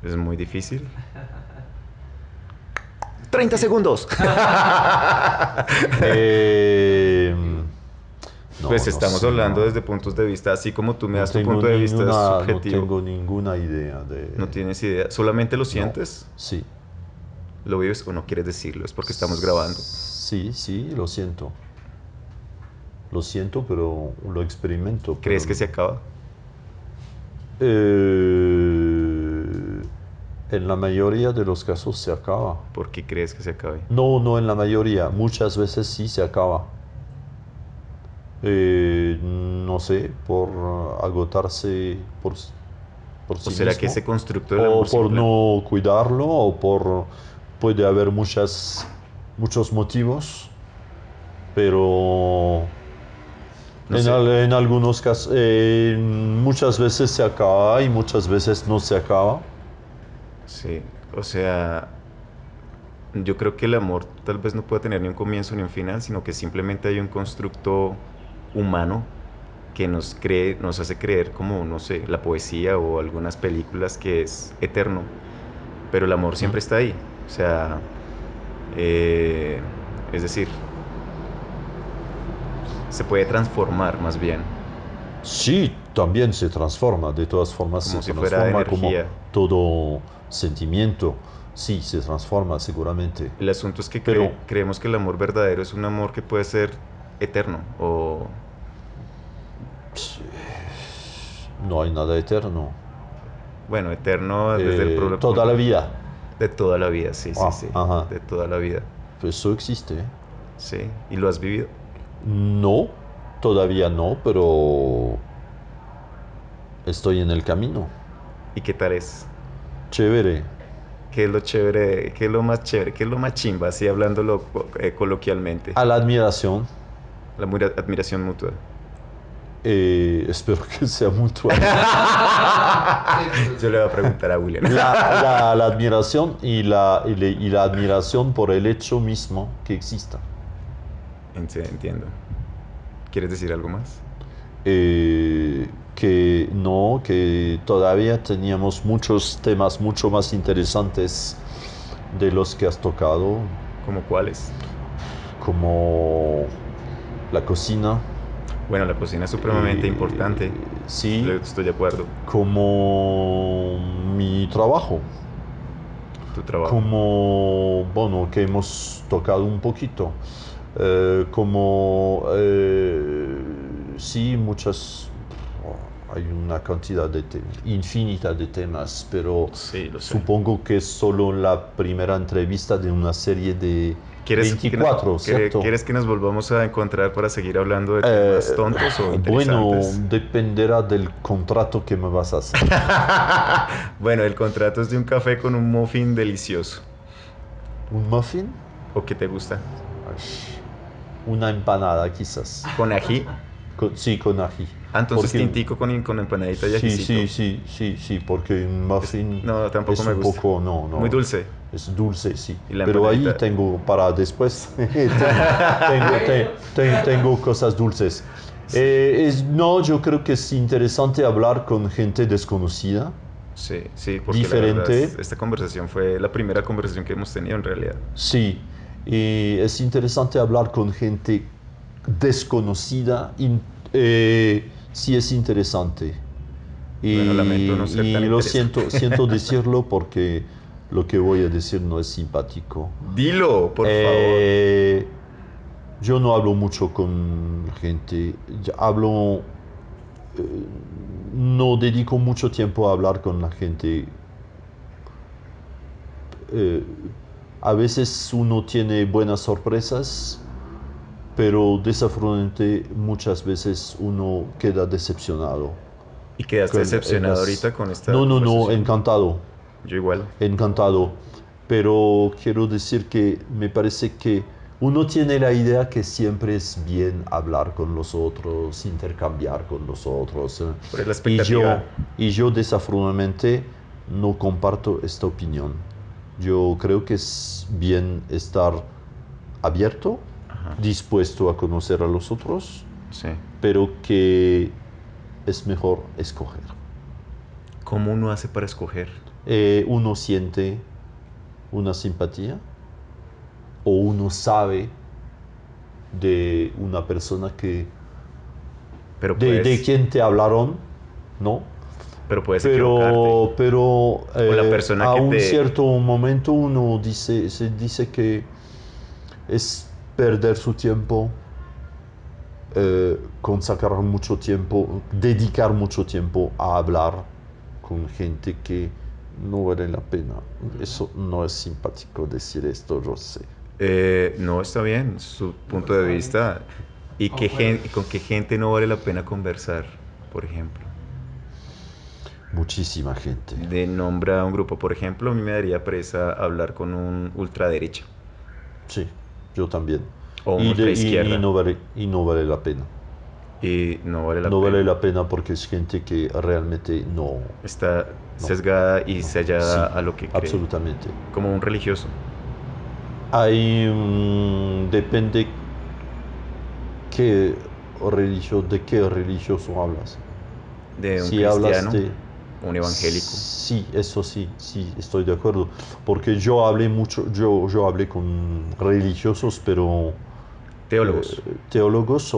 S1: Es muy difícil. 30 segundos.
S2: No,
S1: Pues
S2: no
S1: estamos
S2: sé,
S1: hablando
S2: no.
S1: desde puntos de vista, así como tú me
S2: No
S1: das tu
S2: tengo
S1: punto de vista
S2: no
S1: subjetivo.
S2: tengo ninguna idea de...
S1: No tienes idea, solamente lo
S2: No.
S1: sientes,
S2: Sí.
S1: lo vives o no quieres decirlo, es porque estamos grabando.
S2: Sí, sí, lo siento. Lo siento, pero lo experimento.
S1: ¿Crees
S2: pero-
S1: que se acaba?
S2: En la mayoría de los casos se acaba.
S1: ¿Por qué crees que se acabe?
S2: No, no en la mayoría. Muchas veces sí se acaba. No sé, por agotarse por sí
S1: ¿O será
S2: mismo.
S1: que ese constructo del
S2: O
S1: amor
S2: por
S1: simple-
S2: no cuidarlo, o por... Puede haber muchos motivos, pero
S1: No sé.
S2: en algunos casos, muchas veces se acaba y muchas veces no se acaba.
S1: Sí, o sea, yo creo que el amor tal vez no puede tener ni un comienzo ni un final, sino que simplemente hay un constructo humano que nos hace creer como, no sé, la poesía o algunas películas que es eterno, pero el amor siempre está ahí. O sea, eh, es decir, se puede transformar más bien,
S2: Sí, también se transforma, de todas formas
S1: como
S2: se
S1: si fuera
S2: transforma como
S1: energía.
S2: todo sentimiento. Sí, se transforma seguramente.
S1: El asunto es que
S2: Pero
S1: creemos que el amor verdadero es un amor que puede ser eterno o,
S2: no hay nada eterno.
S1: bueno, eterno desde el
S2: Toda la vida.
S1: de toda la vida, sí, sí,
S2: Ah,
S1: sí,
S2: ajá.
S1: de toda la vida,
S2: Pues eso existe.
S1: sí, y lo has vivido.
S2: No, todavía no, pero estoy en el camino.
S1: ¿Y qué tal es?
S2: Chévere.
S1: ¿Qué es lo chévere? ¿Qué es lo más chévere? ¿Qué es lo más chimba, así hablándolo coloquialmente?
S2: A la admiración.
S1: La admiración mutua.
S2: Espero que sea mutua.
S1: Yo le voy a preguntar a William.
S2: La admiración y la admiración por el hecho mismo que exista.
S1: Sí, entiendo. ¿Quieres decir algo más?
S2: Que no, que todavía teníamos muchos temas mucho más interesantes de los que has tocado,
S1: ¿Cómo cuáles?
S2: como la cocina.
S1: Bueno, la cocina es supremamente importante.
S2: Sí,
S1: Estoy de acuerdo.
S2: como mi trabajo,
S1: Tu trabajo.
S2: como, bueno, que hemos tocado un poquito, sí, hay una cantidad infinita de temas, pero
S1: Sí, lo sé.
S2: supongo que es solo la primera entrevista de una serie de
S1: ¿Quieres
S2: 24, ¿cierto?
S1: ¿Quieres que nos volvamos a encontrar para seguir hablando de temas tontos o
S2: Bueno,
S1: interesantes?
S2: dependerá del contrato que me vas a hacer.
S1: Bueno, el contrato es de un café con un muffin delicioso.
S2: ¿Un muffin?
S1: ¿O qué te gusta?
S2: Una empanada, quizás.
S1: ¿Con ají?
S2: Sí, con ají.
S1: Ah, entonces
S2: Porque-
S1: tintico con empanadita y
S2: Sí,
S1: ajicito.
S2: sí, porque un muffin
S1: No, tampoco
S2: es
S1: me
S2: un
S1: gusta.
S2: poco, no.
S1: Muy dulce.
S2: Es dulce, sí.
S1: Y la
S2: Pero ahí
S1: empanadita.
S2: tengo para después. tengo cosas dulces. No, yo creo que es interesante hablar con gente desconocida.
S1: Sí, sí, porque
S2: Diferente.
S1: la verdad, esta conversación fue la primera conversación que hemos tenido en realidad.
S2: Sí, y es interesante hablar con gente desconocida. Sí, es interesante. Y,
S1: Bueno, lamento no ser
S2: y
S1: tan
S2: lo
S1: interesante.
S2: siento decirlo porque lo que voy a decir no es simpático.
S1: Dilo, por
S2: Yo no hablo mucho con gente, no dedico mucho tiempo a hablar con la gente. A veces uno tiene buenas sorpresas, pero desafortunadamente muchas veces uno queda decepcionado.
S1: ¿Y quedaste
S2: con
S1: decepcionado
S2: las-
S1: ahorita con esta
S2: No,
S1: conversación?
S2: encantado.
S1: Yo igual.
S2: Encantado, pero quiero decir que me parece que uno tiene la idea que siempre es bien hablar con los otros, intercambiar con los otros.
S1: Por la expectativa.
S2: Y yo desafortunadamente no comparto esta opinión. Yo creo que es bien estar abierto,
S1: Ajá.
S2: dispuesto a conocer a los otros,
S1: Sí.
S2: pero que es mejor escoger.
S1: ¿Cómo uno hace para escoger?
S2: uno siente una simpatía o uno sabe de una persona que
S1: Pero
S2: de
S1: puedes,
S2: quien te hablaron, ¿no?
S1: pero puedes equivocarte.
S2: Pero
S1: O la persona
S2: a
S1: que
S2: un
S1: te...
S2: cierto momento uno se dice que es perder su tiempo, consagrar mucho tiempo, dedicar mucho tiempo a hablar con gente que no vale la pena. Eso no es simpático decir esto, yo sé.
S1: No, está bien, su punto de vista. ¿Y con qué gente no vale la pena conversar, por ejemplo?
S2: Muchísima gente.
S1: De nombra un grupo, por ejemplo, a mí me daría presa hablar con un ultraderecha
S2: Sí, yo también.
S1: o un ultraizquierda
S2: Y no vale la pena.
S1: y no vale la
S2: No vale
S1: pena.
S2: la pena porque es gente que realmente no.
S1: Está
S2: No,
S1: sesgada y
S2: no.
S1: sellada
S2: Sí,
S1: a lo que cree,
S2: absolutamente.
S1: como un religioso.
S2: Ahí depende de qué religioso hablas.
S1: De un
S2: Si hablas
S1: cristiano,
S2: de...
S1: un evangélico.
S2: Sí, eso sí, sí, estoy de acuerdo. Porque yo hablé mucho, yo hablé con religiosos, pero
S1: Teólogos.
S2: teólogos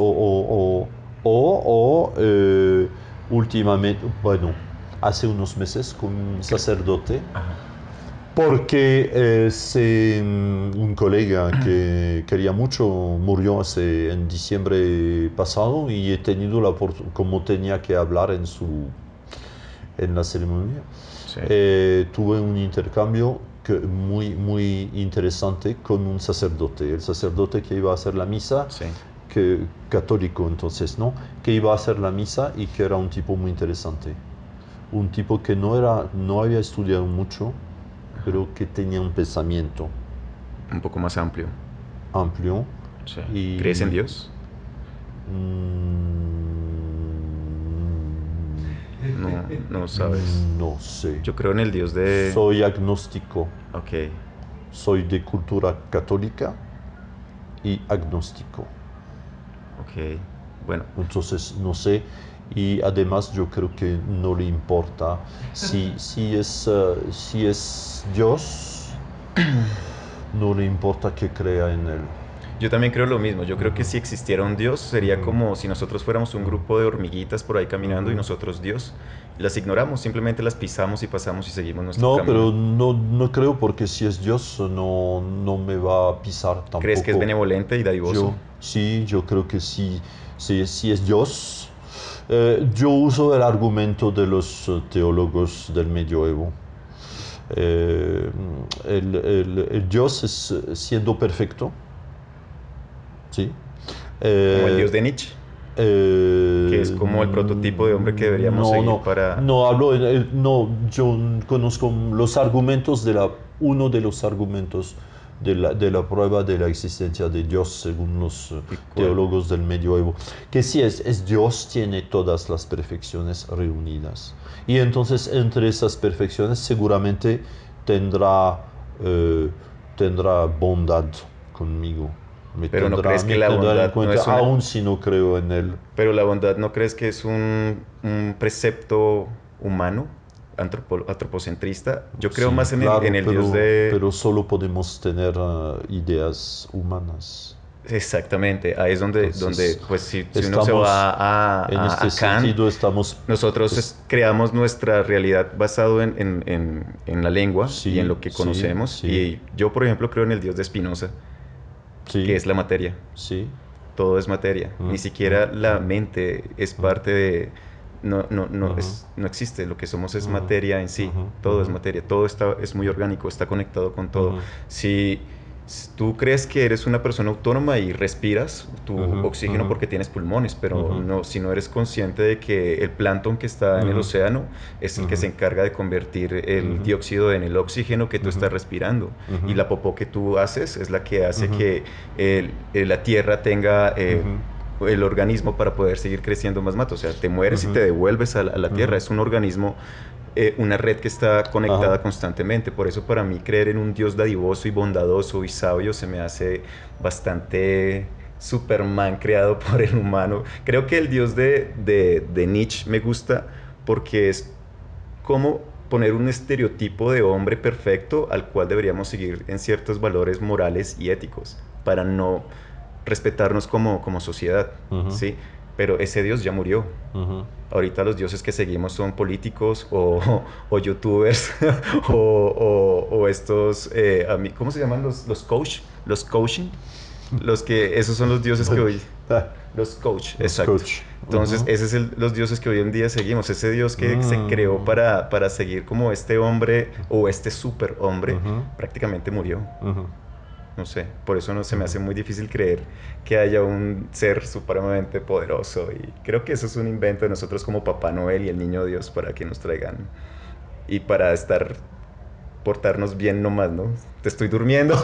S2: últimamente, bueno, hace unos meses con un sacerdote,
S1: Ajá.
S2: porque un colega que quería mucho murió en diciembre pasado y he tenido la oportunidad, como tenía que hablar en la ceremonia,
S1: Sí.
S2: tuve un intercambio muy interesante con un sacerdote. El sacerdote que iba a hacer la misa,
S1: Sí.
S2: católico entonces, ¿no? Que iba a hacer la misa y que era un tipo muy interesante. Un tipo que no había estudiado mucho, pero que tenía un pensamiento
S1: Un poco más amplio.
S2: amplio.
S1: Sí.
S2: Y,
S1: ¿Crees en Dios? No, no sabes.
S2: no sé.
S1: Yo creo en el Dios de...
S2: Soy agnóstico.
S1: Ok.
S2: Soy de cultura católica y agnóstico.
S1: Ok. Bueno,
S2: Entonces, no sé. Y además yo creo que no le importa si es Dios, no le importa que crea en él.
S1: yo también creo lo mismo. Yo creo que si existiera un Dios, sería como si nosotros fuéramos un grupo de hormiguitas por ahí caminando y nosotros Dios. Las ignoramos, simplemente las pisamos y pasamos y seguimos nuestro
S2: No, pero
S1: camino.
S2: no creo porque si es Dios no me va a pisar
S1: ¿Crees que es
S2: tampoco.
S1: benevolente y dadivoso?
S2: Yo creo que si es Dios. Yo uso el argumento de los teólogos del medioevo. El Dios es siendo perfecto, ¿sí?
S1: Como el
S2: Eh,
S1: Dios de Nietzsche, que es como el prototipo de hombre que deberíamos seguir para...
S2: no hablo, no, yo conozco los argumentos uno de los argumentos de la prueba de la existencia de Dios según los
S1: ¿Y cuál?
S2: teólogos del medioevo, que sí es Dios tiene todas las perfecciones reunidas. Y entonces entre esas perfecciones seguramente tendrá, tendrá bondad conmigo.
S1: Pero no crees que
S2: Me
S1: la
S2: tendrá en
S1: bondad no
S2: cuenta,
S1: es una...
S2: aun si no creo en él.
S1: Pero la bondad no crees que es un precepto humano, antropocentrista. Yo creo
S2: Sí,
S1: más en
S2: claro,
S1: el Dios de...
S2: pero solo podemos tener ideas humanas.
S1: Exactamente, ahí es donde
S2: Entonces,
S1: pues si uno se
S2: estamos,
S1: va
S2: en este
S1: a Kant,
S2: sentido, estamos...
S1: nosotros creamos nuestra realidad basado en la lengua y en
S2: Sí,
S1: lo que
S2: sí,
S1: conocemos.
S2: sí,
S1: Y yo, por ejemplo, creo en el Dios de Spinoza, que
S2: sí,
S1: es la materia.
S2: sí.
S1: Todo es materia. Ni siquiera la mente es parte de... No existe. Lo que somos es materia en sí. Todo es materia. Todo es muy orgánico, está conectado con todo. Si tú crees que eres una persona autónoma y respiras tu oxígeno porque tienes pulmones, pero si no eres consciente de que el plancton que está en el océano es el que se encarga de convertir el dióxido en el oxígeno que tú estás respirando. Y la popó que tú haces es la que hace que la tierra tenga el organismo para poder seguir creciendo más mato. O sea, te mueres y te devuelves a la tierra. Es un organismo, una red que está conectada constantemente. Por eso para mí creer en un Dios dadivoso y bondadoso y sabio se me hace bastante Superman creado por el humano. Creo que el Dios de Nietzsche me gusta porque es como poner un estereotipo de hombre perfecto al cual deberíamos seguir en ciertos valores morales y éticos para no respetarnos como sociedad,
S2: Ujú.
S1: ¿sí? Pero ese Dios ya murió.
S2: Ujú.
S1: Ahorita los dioses que seguimos son políticos o youtubers o estos, ¿cómo se llaman los coach? Los coaching. Esos son los dioses que hoy... Los coach,
S2: Los
S1: exacto.
S2: coach.
S1: Entonces,
S2: Ujú.
S1: ese es los dioses que hoy en día seguimos. Ese dios que se creó para seguir como este hombre o este superhombre,
S2: Ujú.
S1: prácticamente murió.
S2: Ujú.
S1: No sé, por eso no se me hace muy difícil creer que haya un ser supremamente poderoso y creo que eso es un invento de nosotros como Papá Noel y el Niño Dios para que nos traigan y para portarnos bien nomás, ¿no? Te estoy durmiendo.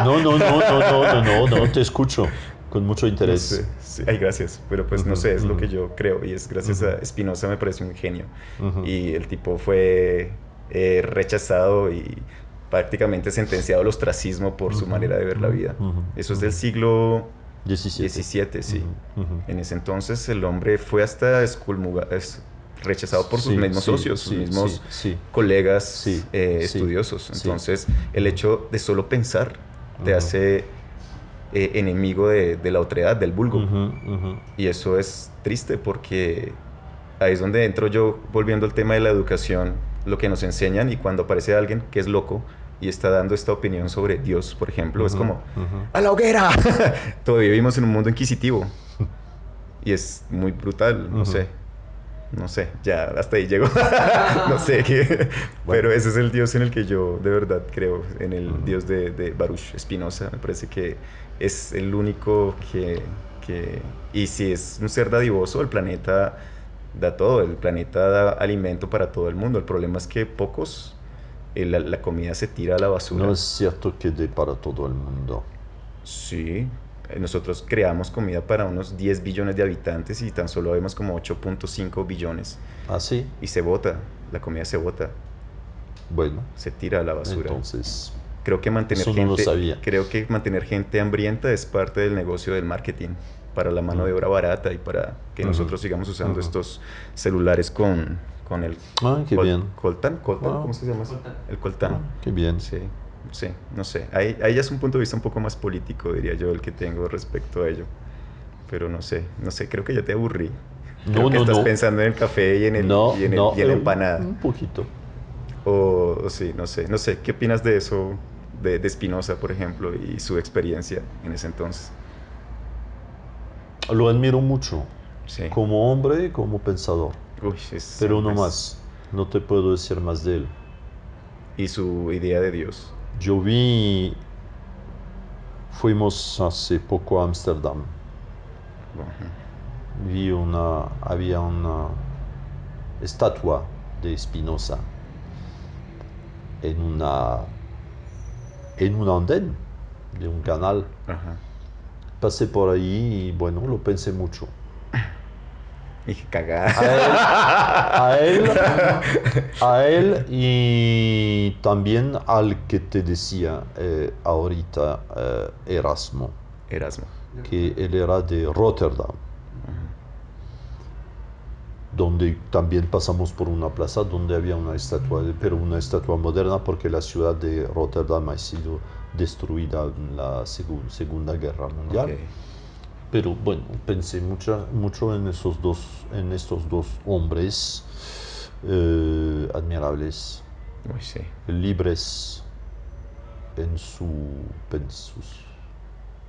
S2: No, te escucho con mucho
S1: No
S2: interés.
S1: sé, sí, ay, gracias, pero pues no
S2: Ujú,
S1: sé, es lo
S2: ujú.
S1: que yo creo y es gracias
S2: Ujú.
S1: a Spinoza me parece un genio
S2: Ujú.
S1: y el tipo fue rechazado y prácticamente sentenciado al ostracismo por su
S2: Ujú,
S1: manera de ver la
S2: ujú,
S1: vida.
S2: ujú,
S1: Eso es
S2: ujú.
S1: del siglo
S2: 17.
S1: 17, sí.
S2: Ujú, ujú.
S1: En ese entonces el hombre fue hasta rechazado por sus
S2: Sí,
S1: mismos
S2: sí,
S1: socios, sus
S2: sí,
S1: mismos
S2: sí,
S1: colegas
S2: sí, sí,
S1: estudiosos.
S2: sí.
S1: Entonces, el hecho de solo pensar te
S2: Ujú.
S1: hace enemigo de la otredad, del vulgo.
S2: Ujú, ujú.
S1: Y eso es triste porque ahí es donde entro yo, volviendo al tema de la educación, lo que nos enseñan y cuando aparece alguien que es loco y está dando esta opinión sobre Dios, por ejemplo, es
S2: Ujú,
S1: como,
S2: ujú.
S1: ¡a la hoguera! Todavía vivimos en un mundo inquisitivo y es muy brutal, no
S2: Ujú.
S1: sé. No sé, ya hasta ahí llego. No sé qué.
S2: Bueno.
S1: Pero ese es el Dios en el que yo de verdad creo, en el
S2: Ujú.
S1: Dios de Baruch Spinoza. Me parece que es el único y si es un ser dadivoso, el planeta da todo. El planeta da alimento para todo el mundo. El problema es que pocos, la comida se tira a la basura.
S2: No es cierto que dé para todo el mundo.
S1: Sí, nosotros creamos comida para unos 10 billones de habitantes y tan solo vemos como 8.5 billones.
S2: ¿Ah, sí?
S1: Y se bota, la comida se bota,
S2: Bueno,
S1: se tira a la basura.
S2: entonces,
S1: Creo que
S2: eso no lo sabía.
S1: creo que mantener gente hambrienta es parte del negocio del marketing para la mano de obra barata y para que
S2: Ujú.
S1: nosotros sigamos usando
S2: Ujú.
S1: estos celulares con el
S2: Ah, qué bien.
S1: coltán,
S2: Ah.
S1: ¿cómo se llama eso?
S3: Coltán.
S1: El coltán.
S2: Ah, qué bien.
S1: Sí, sí, no sé. Ahí ya es un punto de vista un poco más político, diría yo, el que tengo respecto a ello. Pero no sé, creo que ya te aburrí. Creo
S2: No,
S1: que
S2: no,
S1: estás
S2: no.
S1: pensando en el café y
S2: No, no,
S1: y en la empanada.
S2: un poquito.
S1: O sí, no sé. ¿Qué opinas de eso, de Spinoza, por ejemplo, y su experiencia en ese entonces?
S2: Lo admiro mucho,
S1: Sí.
S2: como hombre y como pensador.
S1: Uy,
S2: Pero no
S1: es-
S2: más. No te puedo decir más de él.
S1: Y su idea de Dios.
S2: Yo fuimos hace poco a Ámsterdam.
S1: Ajá.
S2: Había una estatua de Spinoza en un andén de un canal.
S1: Ajá.
S2: Pasé por ahí y bueno, lo pensé mucho.
S1: Y cagada.
S2: A él y también al que te decía ahorita, Erasmo,
S1: Erasmo.
S2: que él era de Rotterdam, donde también pasamos por una plaza donde había una estatua, pero una estatua moderna porque la ciudad de Rotterdam ha sido destruida en la Segunda Guerra Mundial.
S1: Ok.
S2: Pero bueno, pensé mucho en estos dos hombres admirables,
S1: Uy, sí.
S2: libres en sus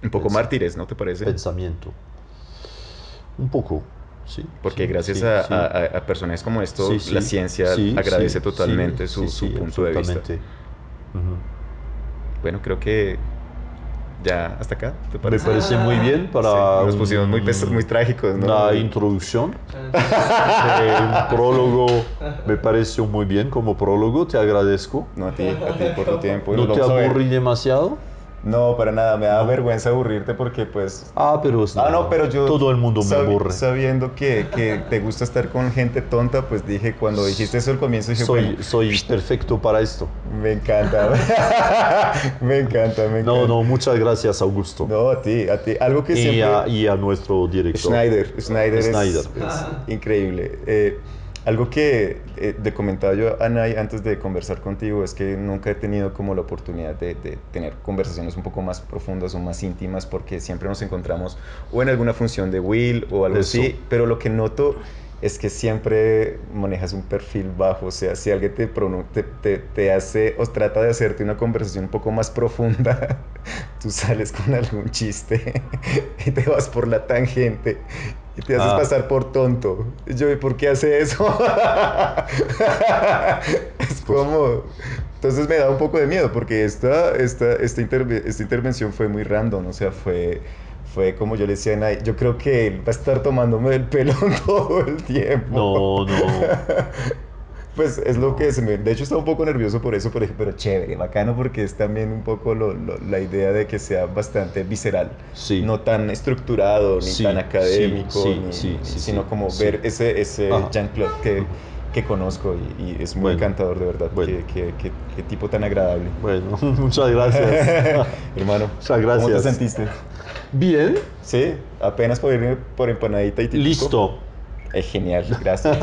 S1: Un poco
S2: Pensa-
S1: mártires, ¿no te parece?
S2: pensamiento. Un poco, sí.
S1: Porque
S2: sí,
S1: gracias
S2: sí, sí.
S1: a personajes como esto,
S2: Sí,
S1: la
S2: sí,
S1: ciencia
S2: sí,
S1: agradece
S2: sí,
S1: totalmente
S2: sí,
S1: su
S2: sí,
S1: punto de vista.
S2: absolutamente. Ujú.
S1: Bueno, creo que ya hasta acá, ¿te
S2: Me
S1: parece?
S2: parece muy bien para
S1: Sí, nos pusimos muy trágicos, ¿no?
S2: una introducción. Un prólogo me pareció muy bien como prólogo, te agradezco.
S1: No, a ti por tu tiempo. y
S2: ¿No
S1: nos
S2: te
S1: vamos a ver.
S2: aburrí demasiado?
S1: No, para nada, me da
S2: No.
S1: vergüenza aburrirte porque pues...
S2: Pero es nada.
S1: no, pero yo...
S2: Todo el mundo me aburre.
S1: Sabiendo que te gusta estar con gente tonta, pues dije, cuando dijiste eso al comienzo, dije, bueno,
S2: Soy perfecto para esto.
S1: me encanta. Me encanta.
S2: No, muchas gracias, Augusto.
S1: No, a ti. Algo que siempre...
S2: Y a nuestro director.
S1: Schneider es
S2: Schneider.
S1: increíble. Algo que le comentaba yo a Nay antes de conversar contigo es que nunca he tenido como la oportunidad de tener conversaciones un poco más profundas o más íntimas porque siempre nos encontramos o en alguna función de Will o algo
S2: Eso.
S1: así, pero lo que noto es que siempre manejas un perfil bajo, o sea, si alguien te hace o trata de hacerte una conversación un poco más profunda, tú sales con algún chiste y te vas por la tangente y te haces
S2: Ah,
S1: pasar por tonto. Y yo, ¿y por qué hace eso? Es
S2: pues,
S1: como... Entonces me da un poco de miedo porque esta intervención fue muy random, o sea, fue como yo le decía a Nay, yo creo que él va a estar tomándome el pelo todo el tiempo.
S2: no, no,
S1: Pues es lo que
S2: no.
S1: se me... De hecho estaba un poco nervioso por eso, pero chévere, bacano porque es también un poco la idea de que sea bastante visceral,
S2: Sí,
S1: no tan estructurado, ni tan
S2: sí, sí,
S1: académico,
S2: sí, sí, sí,
S1: sino
S2: sí,
S1: como
S2: sí.
S1: ver ese
S2: Ajá.
S1: Jean-Claude
S2: Ujú.
S1: que conozco y es muy
S2: Bueno,
S1: encantador de verdad,
S2: bueno,
S1: qué tipo tan agradable.
S2: bueno, muchas gracias.
S1: Hermano,
S2: Muchas
S1: ¿cómo te
S2: gracias.
S1: sentiste?
S2: Bien,
S1: Sí, apenas por irme por empanadita y típico.
S2: listo.
S1: Genial, gracias.